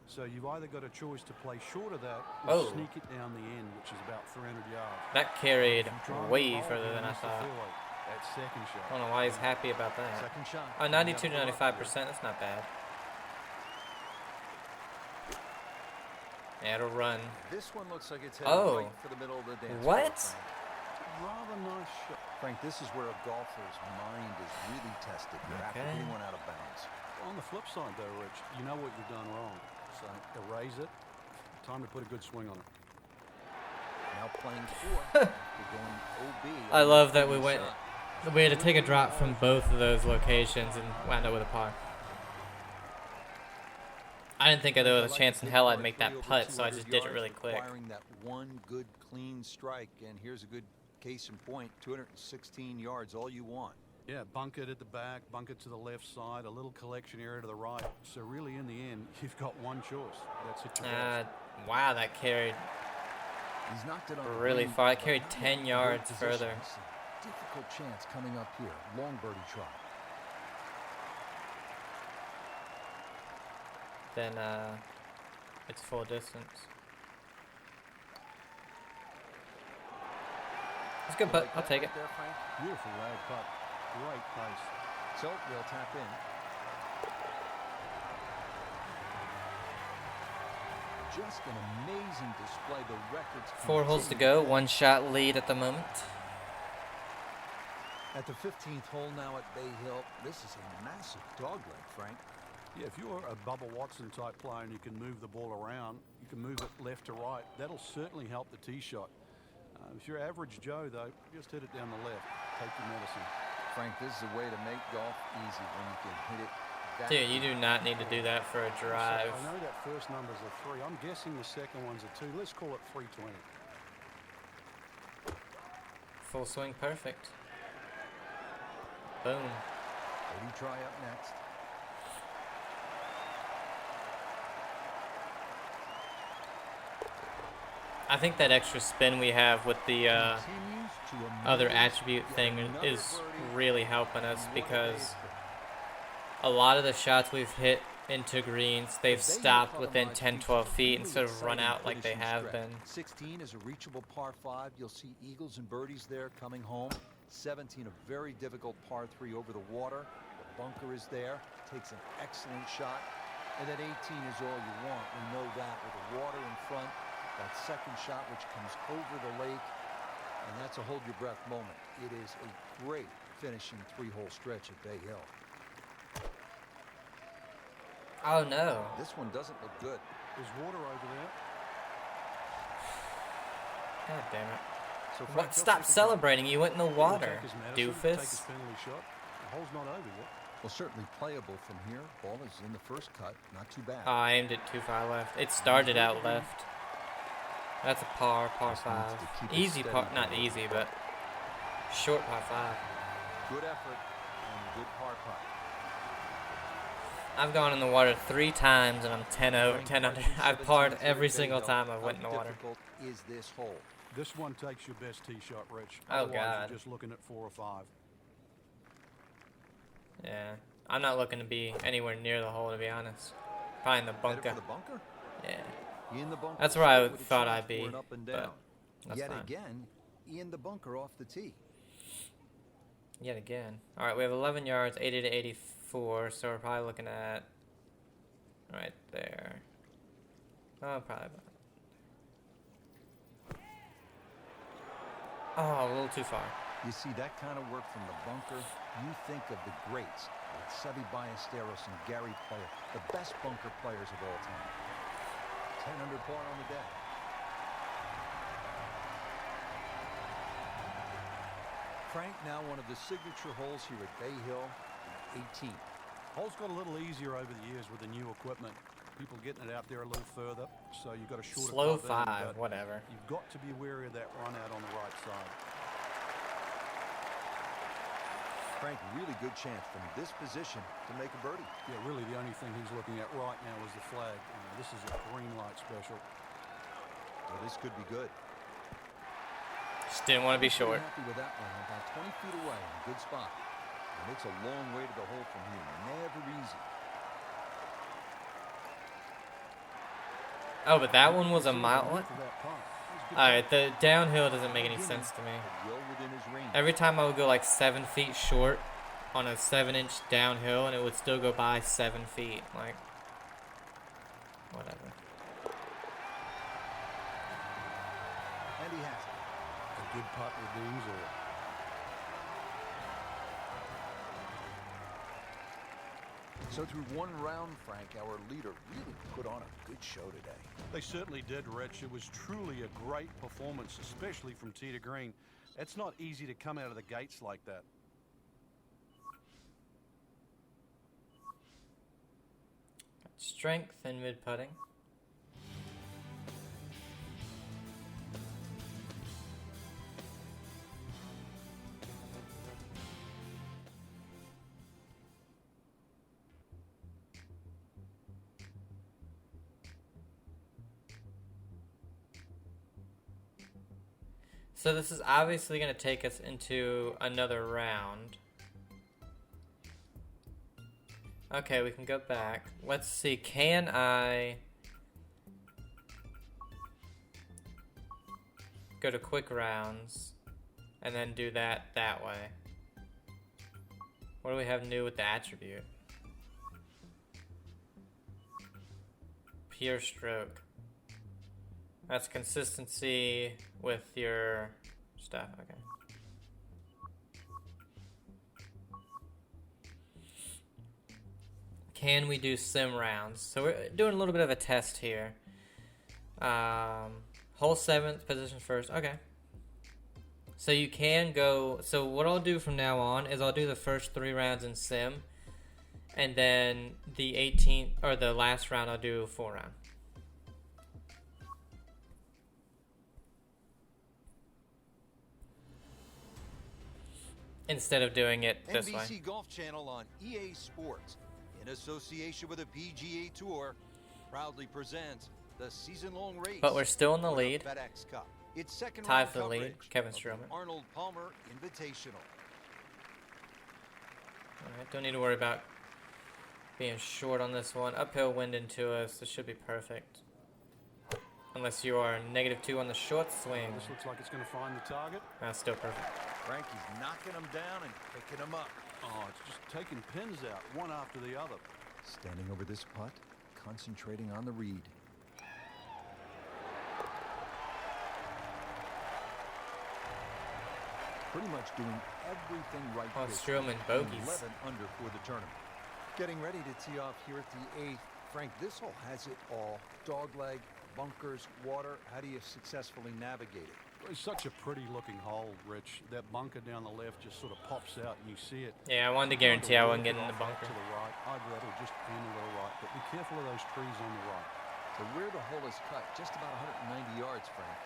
So you've either got a choice to play short of that Oh. or sneak it down the end, which is about 300 yards. That carried Try and way hold further and than I miss the thought. fairway. That second shot. I don't know why he's happy about that. Second shot. Oh, 92 to 95%. That's not bad. Yeah, it'll run. This one looks like it's headed Oh. right for the middle of the dance. What? floor, Frank. Rather nice shot. Frank, this is where a golfer's mind is really tested here after Okay. hitting one out of bounds. On the flip side, though, Rich, you know what you've done wrong. So erase it. Time to put a good swing on it. Now playing four. We're going OB. I on love the that we previous went. shot. We had to take a drop from both of those locations and wound up with a par. I didn't think there was a chance in hell I'd make that putt, so I just did it really quick. Requiring that one good clean strike, and here's a good case in point: 216 yards, all you want. Yeah, bunkered at the back, bunkered to the left side, a little collection area to the right. So really, in the end, you've got one choice. That's it. Wow, that carried He's knocked it on the really green, far. It but carried not 10 in yards good further. position. It's a difficult chance coming up here. Long birdie try. Then it's full distance. It's a good putt. I'll take it. There, Frank? Beautiful lag putt. Great pace. So they'll tap in. Just an amazing display. The records. 4 holes to continue. go. 1 shot lead at the moment. At the 15th hole now at Bay Hill, this is a massive dogleg, Frank. Yeah, if you're a Bubba Watson type player and you can move the ball around, you can move it left to right. That'll certainly help the tee shot. If you're average Joe, though, just hit it down the left. Take your medicine. Frank, this is a way to make golf easy when you can hit it. That Dude, you do not need to do that for a drive. So I know that first number's a 3. I'm guessing the second one's a 2. Let's call it 320. Full swing, perfect. Boom. Birdie try up next. I think that extra spin we have with the Continues to other amaze. attribute thing Another is birdie. really helping us, What a because day. a lot of the shots we've hit into greens, they've stopped within 10, 12 feet instead of run out like they have been. 16 is a reachable par 5. You'll see eagles and birdies there coming home. 17, a very difficult par 3 over the water. The bunker is there. Takes an excellent shot. And then 18 is all you want. We know that with the water in front. That second shot which comes over the lake. And that's a hold your breath moment. It is a great finishing 3-hole stretch at Bay Hill. Oh no. This one doesn't look good. There's water over there. God damn it. So Frank, What? he'll Stop take his- celebrating. You went in the he'll water, take his medicine, Take his doofus. penalty shot. The hole's not over yet. Well, certainly playable from here. Ball is in the first cut. Not too bad. Oh, I aimed it too far left. It started out left. That's a par 5. to keep it Easy steady. par, not easy, but short par 5. Good effort and good par putt. I've gone in the water 3 times and I'm 10 over, 10 under. I've parred every single time I've went in the How water. difficult is this hole? This one takes your best tee shot, Rich. Oh, Otherwise, God. You're just looking at 4 or 5. Yeah, I'm not looking to be anywhere near the hole, to be honest. Probably in the Headed bunker. for the bunker? Yeah, In the bunker. That's where I What he thought shot I'd be, for an up and but down. that's Yet fine. again, in the bunker off the tee. Yet again. All right, we have 11 yards, 80 to 84, so we're probably looking at right there. Oh, probably about. Oh, a little too far. You see that kind of work from the bunker, you think of the greats like Seve Ballesteros and Gary Player, the best bunker players of all time. 10 under par on the day. Frank, now one of the signature holes here at Bay Hill, 18. Hole's got a little easier over the years with the new equipment. People getting it out there a little further, so you've got a shorter Slow putt in, 5, whatever. You've got to be wary of that run out on the right side. Frank, really good chance from this position to make a birdie. Yeah, really the only thing he's looking at right now is the flag. This is a green light special. Well, this could be good. Just didn't want to be short. Happy with that one, about 20 feet away, in a good spot. And it's a long way to the hole from here. Never easy. Oh, but that one was a mile. What? Alright, the downhill doesn't make any sense to me. Every time I would go like 7 feet short on a 7-inch downhill, and it would still go by 7 feet. Like, whatever. And he has it. A good putt redeems all. So through one round, Frank, our leader really put on a good show today. They certainly did, Rich. It was truly a great performance, especially from tee to green. It's not easy to come out of the gates like that. Strength and mid-putting. So this is obviously going to take us into another round. Okay, we can go back. Let's see, can I go to quick rounds and then do that way? What do we have new with the attribute? Pure stroke. That's consistency with your stuff. Okay. Can we do sim rounds? So we're doing a little bit of a test here. Hole 7th, position first. Okay. So you can go. So what I'll do from now on is I'll do the first 3 rounds in sim, and then the 18th or the last round I'll do 4 round. Instead of doing it this way. NBC Golf Channel on EA Sports, in association with the PGA Tour, proudly presents the season-long race. But we're still in the lead. FedEx Cup. It's second Tied round for the lead. coverage Kevin of the Stroman. Arnold Palmer Invitational. Alright, don't need to worry about being short on this one. Uphill wind into us. This should be perfect. Unless you are -2 on the short swing. This looks like it's going to find the target. That's still perfect. Frankie's knocking them down and picking them up. Oh, it's just taking pins out, one after the other. Standing over this putt, concentrating on the read. Pretty much doing everything right. Oh, this Stroman week. bogeys. 11 under for the tournament. Getting ready to tee off here at the 8th. Frank, this hole has it all. Dogleg, bunkers, water. How do you successfully navigate it? It's such a pretty looking hole, Rich. That bunker down the left just sort of pops out and you see it. Yeah, I wanted to guarantee I wasn't getting in the bunker. To the right. I'd rather just aim a little right, but be careful of those trees on the right. So where the hole is cut, just about 190 yards, Frank.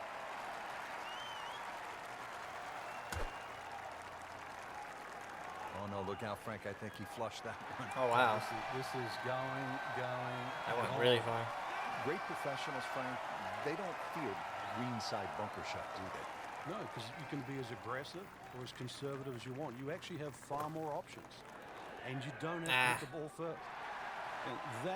Oh no, look out, Frank. I think he flushed that one. Oh, wow. This is going. That went really far. Great professionals, Frank. They don't fear greenside bunker shot, do they? No, because you can be as aggressive or as conservative as you want. You actually have far more options. And you don't have to hit the ball first.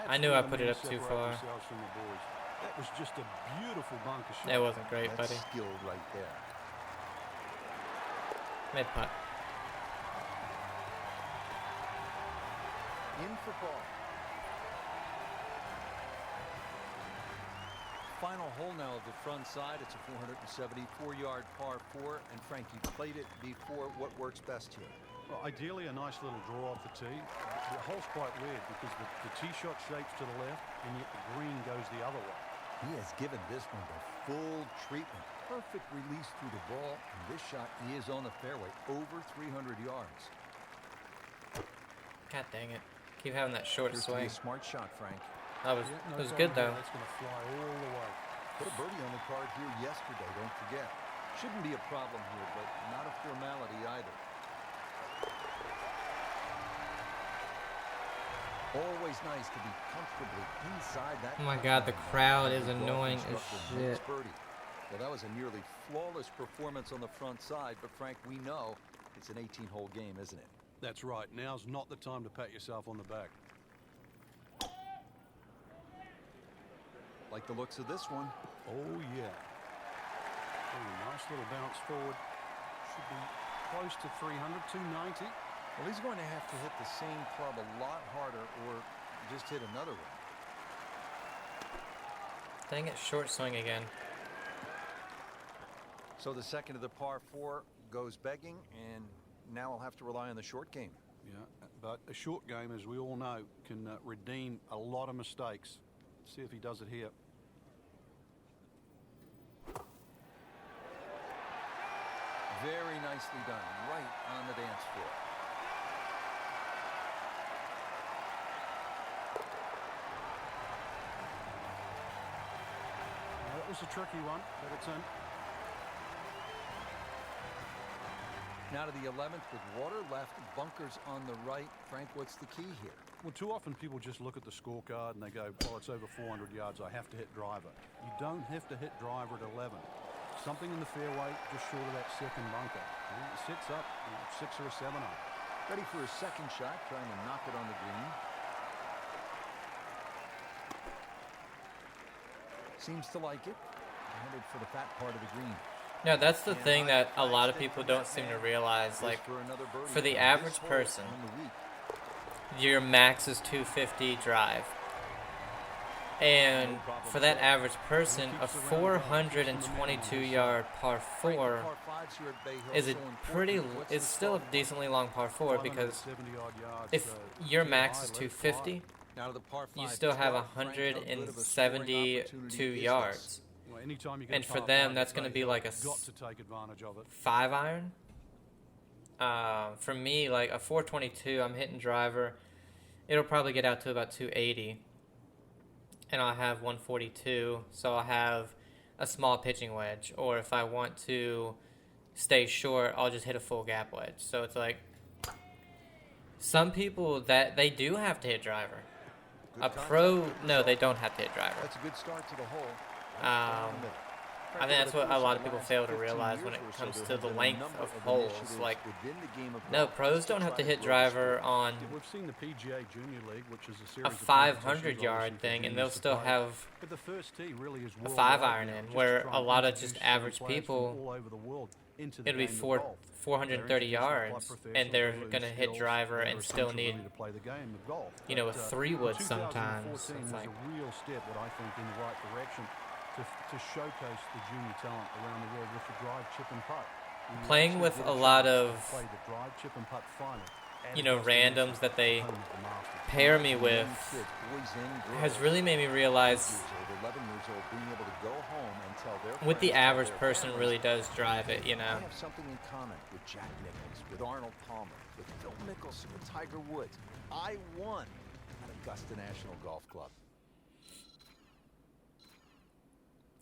I knew I put it up too far. From the boys. That was just a beautiful bunker shot. That wasn't great, That's buddy. skill right there. Mid putt. In for ball. final hole now of the front side. It's a 474-yard par 4. And Frank, you played it before. What works best here? Well, ideally, a nice little draw off the tee. The hole's quite weird because the tee shot shapes to the left, and yet the green goes the other way. He has given this one the full treatment. Perfect release through the ball. And this shot is on the fairway, over 300 yards. God dang it. Keep having that short Appears to swing. be a smart shot, Frank. That was, Yeah, no it was problem good, though. there. That's going to fly all the way. Put a birdie on the card here yesterday, don't forget. Shouldn't be a problem here, but not a formality either. Always nice to be comfortably inside that. Oh my God, the crowd is annoying as shit. Well, that was a nearly flawless performance on the front side, but Frank, we know it's an 18-hole game, isn't it? That's right. Now's not the time to pat yourself on the back. Like the looks of this one. Oh, yeah. Oh, nice little bounce forward. Should be close to 300, 290. Well, he's going to have to hit the same club a lot harder or just hit another one. Dang it, short swing again. So the second of the par 4 goes begging, and now I'll have to rely on the short game. Yeah, but a short game, as we all know, can redeem a lot of mistakes. See if he does it here. Very nicely done, right on the dance floor. That was a tricky one, but it's in. Now to the 11th with water left, bunkers on the right. Frank, what's the key here? Well, too often people just look at the scorecard and they go, oh, it's over 400 yards, I have to hit driver. You don't have to hit driver at 11. Something in the fairway just short of that second bunker. It sits up 6 or a 7 up. Ready for a second shot, trying to knock it on the green. Seems to like it. Headed for the fat part of the green. No, that's the thing that a lot of people don't seem to realize. Like, for the average person, your max is 250 drive. And for that average person, a 422-yard par 4 is still a decently long par 4, because if your max is 250, you still have 172 yards. And for them, that's going to be like a 5-iron. For me, like a 422, I'm hitting driver. It'll probably get out to about 280. And I'll have 142, so I'll have a small pitching wedge. Or if I want to stay short, I'll just hit a full gap wedge. So it's like, some people that they do have to hit driver. A pro, no, they don't have to hit driver. That's a good start to the hole. I think that's what a lot of people fail to realize when it comes to the length of holes. Like, no, pros don't have to hit driver on We've seen the PGA Junior League, which is a 500-yard thing, and they'll still have a 5-iron in, where a lot of just average people, it'll be 430 yards, and they're going to hit driver and still need, you know, a 3-wood sometimes. It's like a real step, what I think, in the right direction to showcase the junior talent around the world with the drive, chip, and putt. Playing with a lot of, you know, randoms that they pair me with has really made me realize what the average person really does drive it, you know. I have something in common with Jack Nicklaus, with Arnold Palmer, with Phil Mickelson, with Tiger Woods. I won at Augusta National Golf Club.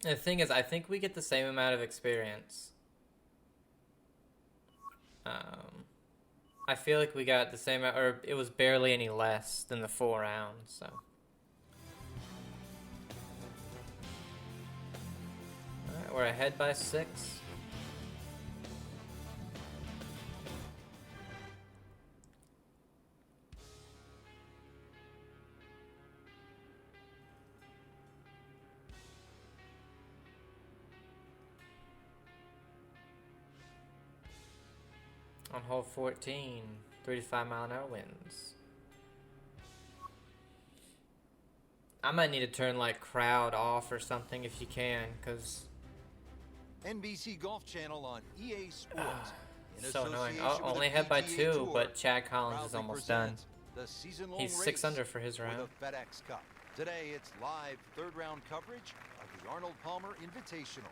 The thing is, I think we get the same amount of experience. I feel like we got the same, or it was barely any less than the 4 rounds, so. Alright, we're ahead by 6. On hole 14, 35-mile-an-hour winds. I might need to turn like crowd off or something if you can, because NBC Golf Channel on EA Sports. so annoying. Oh, only ahead by 2, but Chad Collins is almost done. He's 6 under for his round. The FedEx Cup. Today it's live third round coverage of the Arnold Palmer Invitational.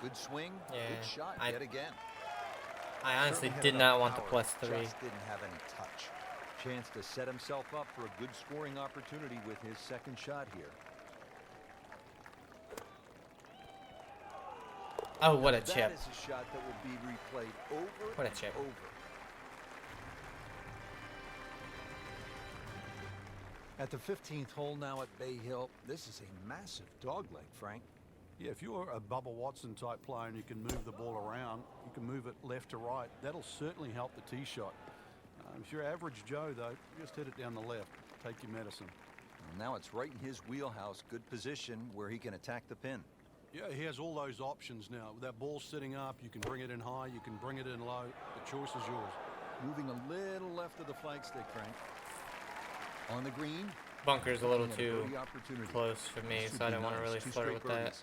Good swing, good shot yet again. I honestly did not want the +3. Just didn't have any touch. Chance to set himself up for a good scoring opportunity with his second shot here. Oh, what a chip. That is a shot that will be replayed over What a chip. and over. At the 15th hole now at Bay Hill, this is a massive dogleg, Frank. Yeah, if you're a Bubba Watson type player and you can move the ball around, you can move it left to right, that'll certainly help the tee shot. If you're average Joe, though, just hit it down the left. Take your medicine. Well, now it's right in his wheelhouse. Good position where he can attack the pin. Yeah, he has all those options now. With that ball sitting up, you can bring it in high, you can bring it in low. The choice is yours. Moving a little left of the flagstick, Frank. On the green. Bunker's a little too close for me, so I didn't want to really flirt with that.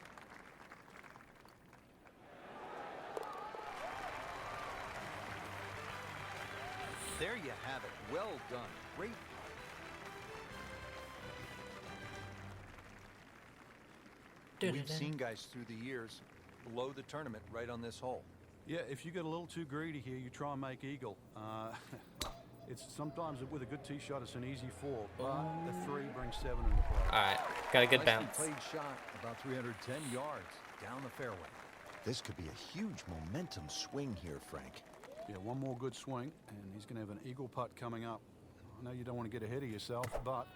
There you have it. Well done. Great. We've seen guys through the years blow the tournament right on this hole. Yeah, if you get a little too greedy here, you try and make eagle. It's sometimes with a good tee shot, it's an easy 4, but the 3 brings 7 into play. All right, got a good bounce. Played shot about 310 yards down the fairway. This could be a huge momentum swing here, Frank. Yeah, one more good swing, and he's going to have an eagle putt coming up. I know you don't want to get ahead of yourself, but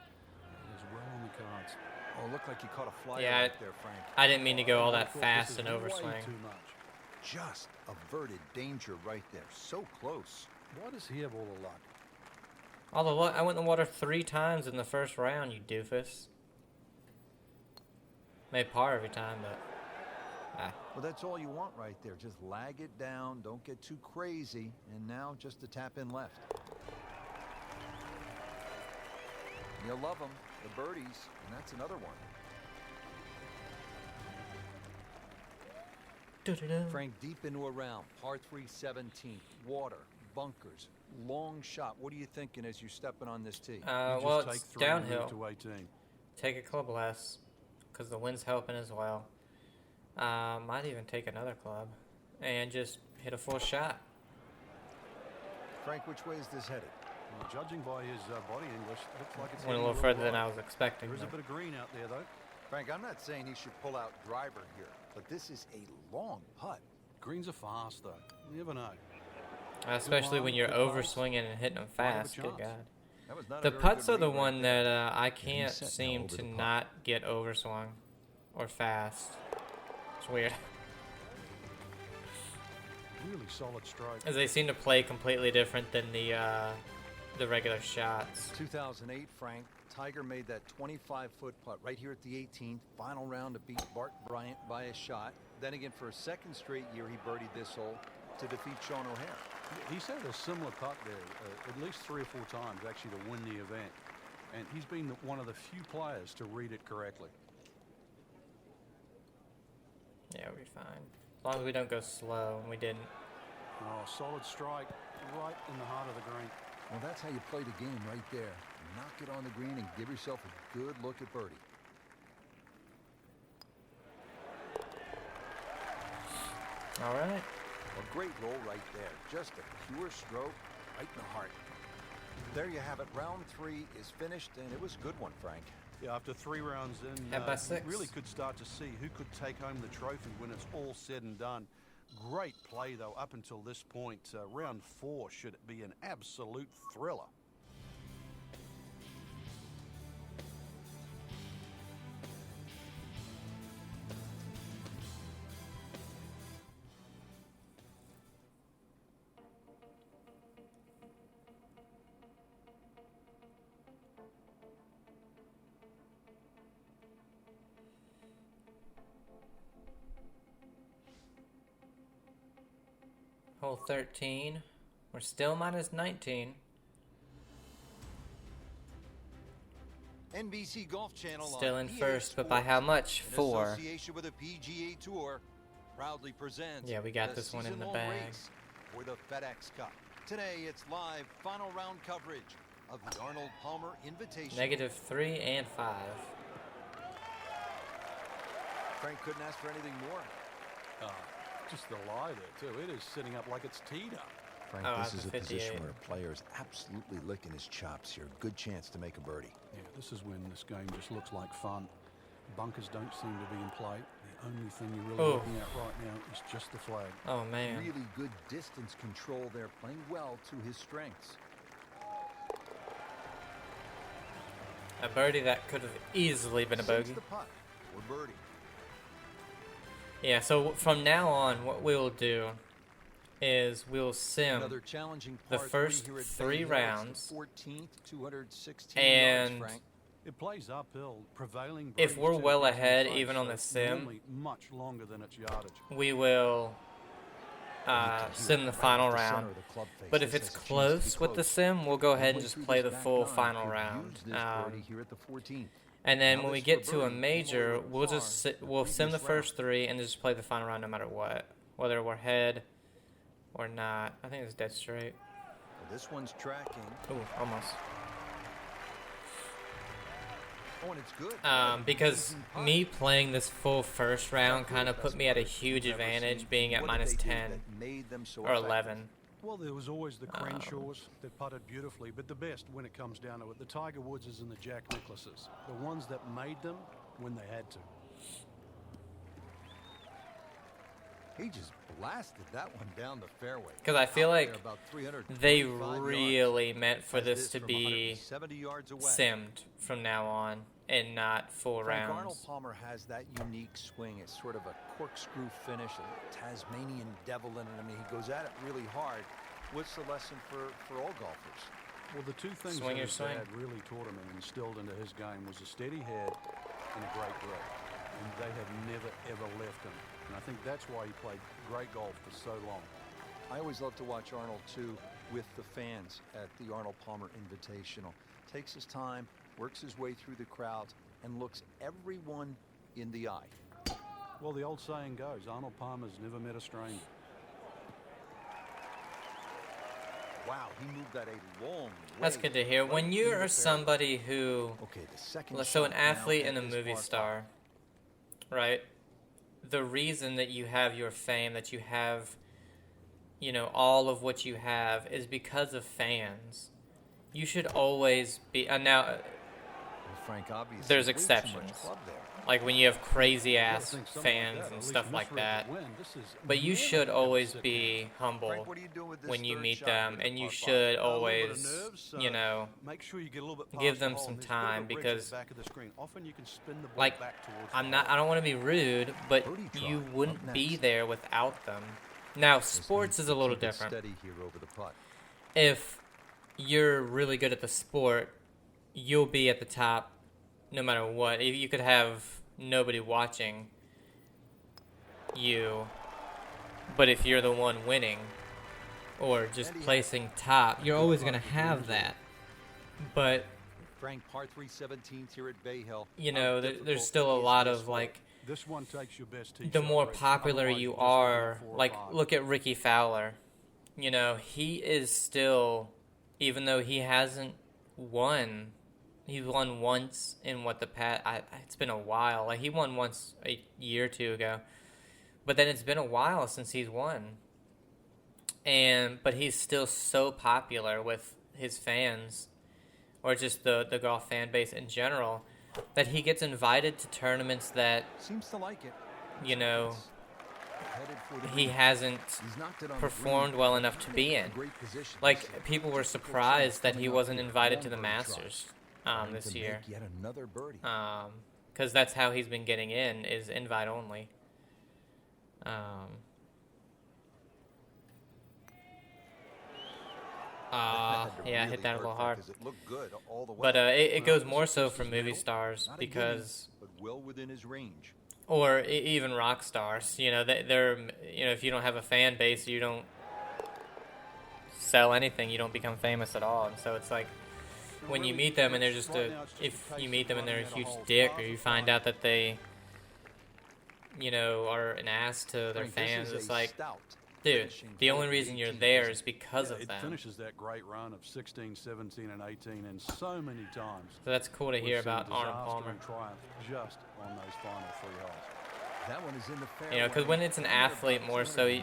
it is well on the cards. Oh, it looked like you caught a flyer right there, Frank. I didn't mean to go all that fast and overswing. Too much. Just averted danger right there. So close. Why does he have all the luck? Although I went in the water 3 times in the first round, you doofus. Made par every time, but well, that's all you want right there. Just lag it down. Don't get too crazy. And now just to tap in left. You'll love them, the birdies, and that's another one. Frank, deep into a round, par 3 17th, water, bunkers, long shot. What are you thinking as you're stepping on this tee? Well, it's downhill. To 18. Take a club less, because the wind's helping as well. Might even take another club and just hit a full shot. Frank, which way is this headed? Well, judging by his body English, looks like it's went a little further than I was expecting. There is a bit of green out there, though. Frank, I'm not saying he should pull out driver here, but this is a long putt. Greens are fast, though. You never know. Especially when you're overswinging and hitting them fast. Good God. The The putts are the one that I can't seem to not get overswung or fast. It's weird. Really solid stroke. As they seem to play completely different than the regular shots. 2008, Frank. Tiger made that 25-foot putt right here at the 18th. Final round to beat Bart Bryant by a shot. Then again, for a second straight year, he birdied this hole to defeat Sean O'Hare. He's had a similar putt there at least 3 or 4 times, actually, to win the event. And he's been one of the few players to read it correctly. Yeah, we'll be fine. As long as we don't go slow, and we didn't. Oh, solid strike right in the heart of the green. Well, that's how you play the game right there. Knock it on the green and give yourself a good look at birdie. All right. A great roll right there. Just a pure stroke right in the heart. There you have it. Round 3 is finished, and it was a good one, Frank. Yeah, after 3 rounds in, Head by you 6. really could start to see who could take home the trophy when it's all said and done. Great play, though, up until this point. Round 4 should be an absolute thriller. Hole 13. We're still minus 19. NBC Golf Channel Still on in PA first, but Sports, by how much? in 4. association with the PGA Tour, proudly presents Yeah, we got the this one in the season-long bag. race for the FedEx Cup. Today, it's live final round coverage of the Arnold Palmer Invitational. -3 and 5. Frank couldn't ask for anything more. Just the lie there, too. It is sitting up like it's teed up. Frank, Oh, this that's is a a position 58. where a player is absolutely licking his chops here. Good chance to make a birdie. Yeah, this is when this game just looks like fun. Bunkers don't seem to be in play. The only thing you're really looking at right now is just the flag. Oh, man. Really good distance control there, playing well to his strengths. A birdie that could have easily been a bogey. The putt or birdie. Yeah, so from now on, what we'll do is we'll sim Another challenging the par first three here at 3 Bay Hill. It's rounds, the 14th, 216 and yards, Frank. It plays uphill, prevailing. if we're breeze well temperatures ahead, in even on the face, sim, normally much longer than its yardage. we will sim the final round. But if it's close with the sim, we'll go ahead and just play the full final round. And then when we get to a major, we'll sim the first 3 and just play the final round no matter what, whether we're ahead or not. I think it's dead straight. This one's tracking. Ooh, almost. Oh, and it's good. Because me playing this full first round kind of put me at a huge advantage, being at -10 or 11. Well, there was always the Crenshaws that putted beautifully, but the best when it comes down to it, the Tiger Woodses and the Jack Nicklauses, the ones that made them when they had to. He just blasted that one down the fairway. Because I feel like About 325 they yards. really meant for As this to from be 170 yards away. simmed from now on and not full Frank, Arnold rounds. Palmer has that unique swing. It's sort of a corkscrew finish, a Tasmanian devil in it. I mean, he goes at it really hard. What's the lesson for all golfers? Well, the two things Swing that your his swing. dad really taught him and instilled into his game was a steady head and a great grip. And they have never, ever left him. And I think that's why he played great golf for so long. I always love to watch Arnold, too, with the fans at the Arnold Palmer Invitational. Takes his time, works his way through the crowd, and looks everyone in the eye. Well, the old saying goes, Arnold Palmer's never met a stranger. Wow, he moved that a long way. That's good to hear. When you are somebody who, Okay, the second so an shot now athlete at and a this movie par star, right? The reason that you have your fame, that you have, all of what you have, is because of fans. You should always be. Now, Well, Frank, obviously, there's way too much exceptions. club there. like when you have crazy You gotta ass think something fans like that, and at least stuff in like this that. race, win. This is But you never should gonna always sit be humble Frank, what are you doing with this when you third meet shot them, here in and you par five? should A little bit of always, nerves, make sure you get a little bit give past them the hole, some and there's a bit of a time, ridge at because, the back of the screen. Often you can spin the ball like, back towards I'm the not. hole. I don't want to be rude, but Birdie trot you wouldn't up be next. there without them. Now, Just sports needs is a to little keep it different. Steady here over the putt. If you're really good at the sport, you'll be at the top no matter what. If you could have nobody watching you, but if you're the one winning or just placing top, you're always going to have that. But, Frank, par 3 17th here at Bay Hill. there's still a lot of, like, This one takes your best tee the shot more rate. popular Otherwise, you you're just looking are, at 4 or like, 5. look at Ricky Fowler. He is still, even though he hasn't won, he won once in it's been a while. Like, he won once a year or two ago. But then it's been a while since he's won. But he's still so popular with his fans, or just the golf fan base in general, that he gets invited to tournaments that, Seems to like it. Headed for the he green. hasn't He's knocked it on the performed green. well enough to be in. Great position. Like, people were surprised that he wasn't invited to the Masters Trying this to year. make yet another birdie. Because that's how he's been getting in, is invite only. Yeah, I hit that a little hard. It looked good all the way. But it goes more so for movie stars, Not a gimme, because, but well within his range. or even rock stars. They're if you don't have a fan base, you don't sell anything. You don't become famous at all. And so it's like, when you meet them and they're just if you meet them and they're a huge dick, or you find out that they, you know, are an ass to their fans, it's like, dude, the only reason you're there is because of them. It finishes that great run of 16, 17, and 18, and so many times. So that's cool to hear about Arnold Palmer. Triumph just on those final 3 holes. That one is in the fairway. You know, because when it's an athlete more so,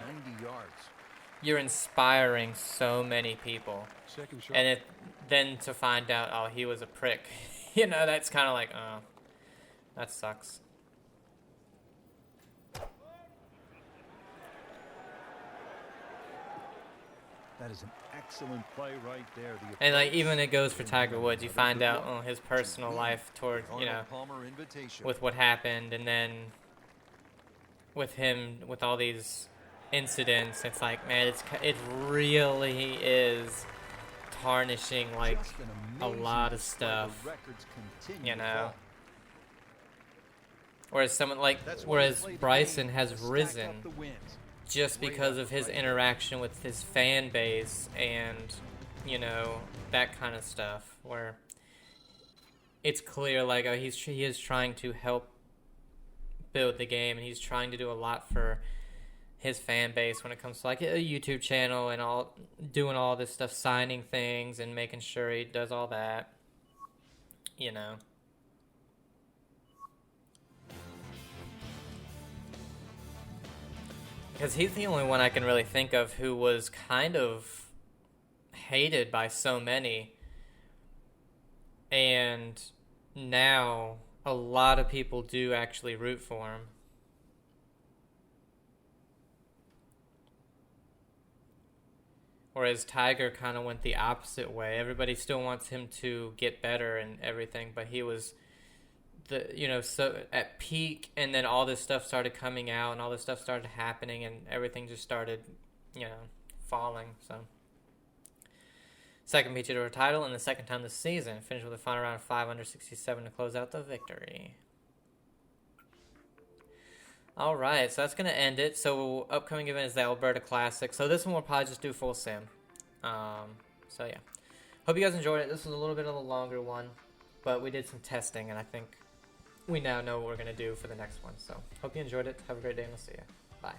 you're inspiring so many people. Second shot. And then to find out, oh, he was a prick, you know, that's kind of like, oh, that sucks. That is an excellent play right there. And like even it goes for Tiger Woods. You find out his personal life toward, you know, with what happened, and then with him with all these incidents, it's like, man, it really is tarnishing like a lot of stuff, you know. Whereas Bryson has risen just because of his interaction with his fan base and, you know, that kind of stuff, where it's clear like he is trying to help build the game, and he's trying to do a lot for his fan base when it comes to like a YouTube channel and doing all this stuff, signing things and making sure he does all that, you know. Because he's the only one I can really think of who was kind of hated by so many. And now a lot of people do actually root for him. Whereas Tiger kind of went the opposite way. Everybody still wants him to get better and everything, but he was so at peak, and then all this stuff started coming out and all this stuff started happening and everything just started, you know, falling. So second PGA Tour title and the second time this season, finished with a final round of 5 under 67 to close out the victory. All right, so that's going to end it. So upcoming event is the Alberta Classic. So this one we'll probably just do full sim. So yeah, hope you guys enjoyed it. This was a little bit of a longer one, but we did some testing, and I think we now know what we're going to do for the next one. So hope you enjoyed it. Have a great day, and we'll see you. Bye.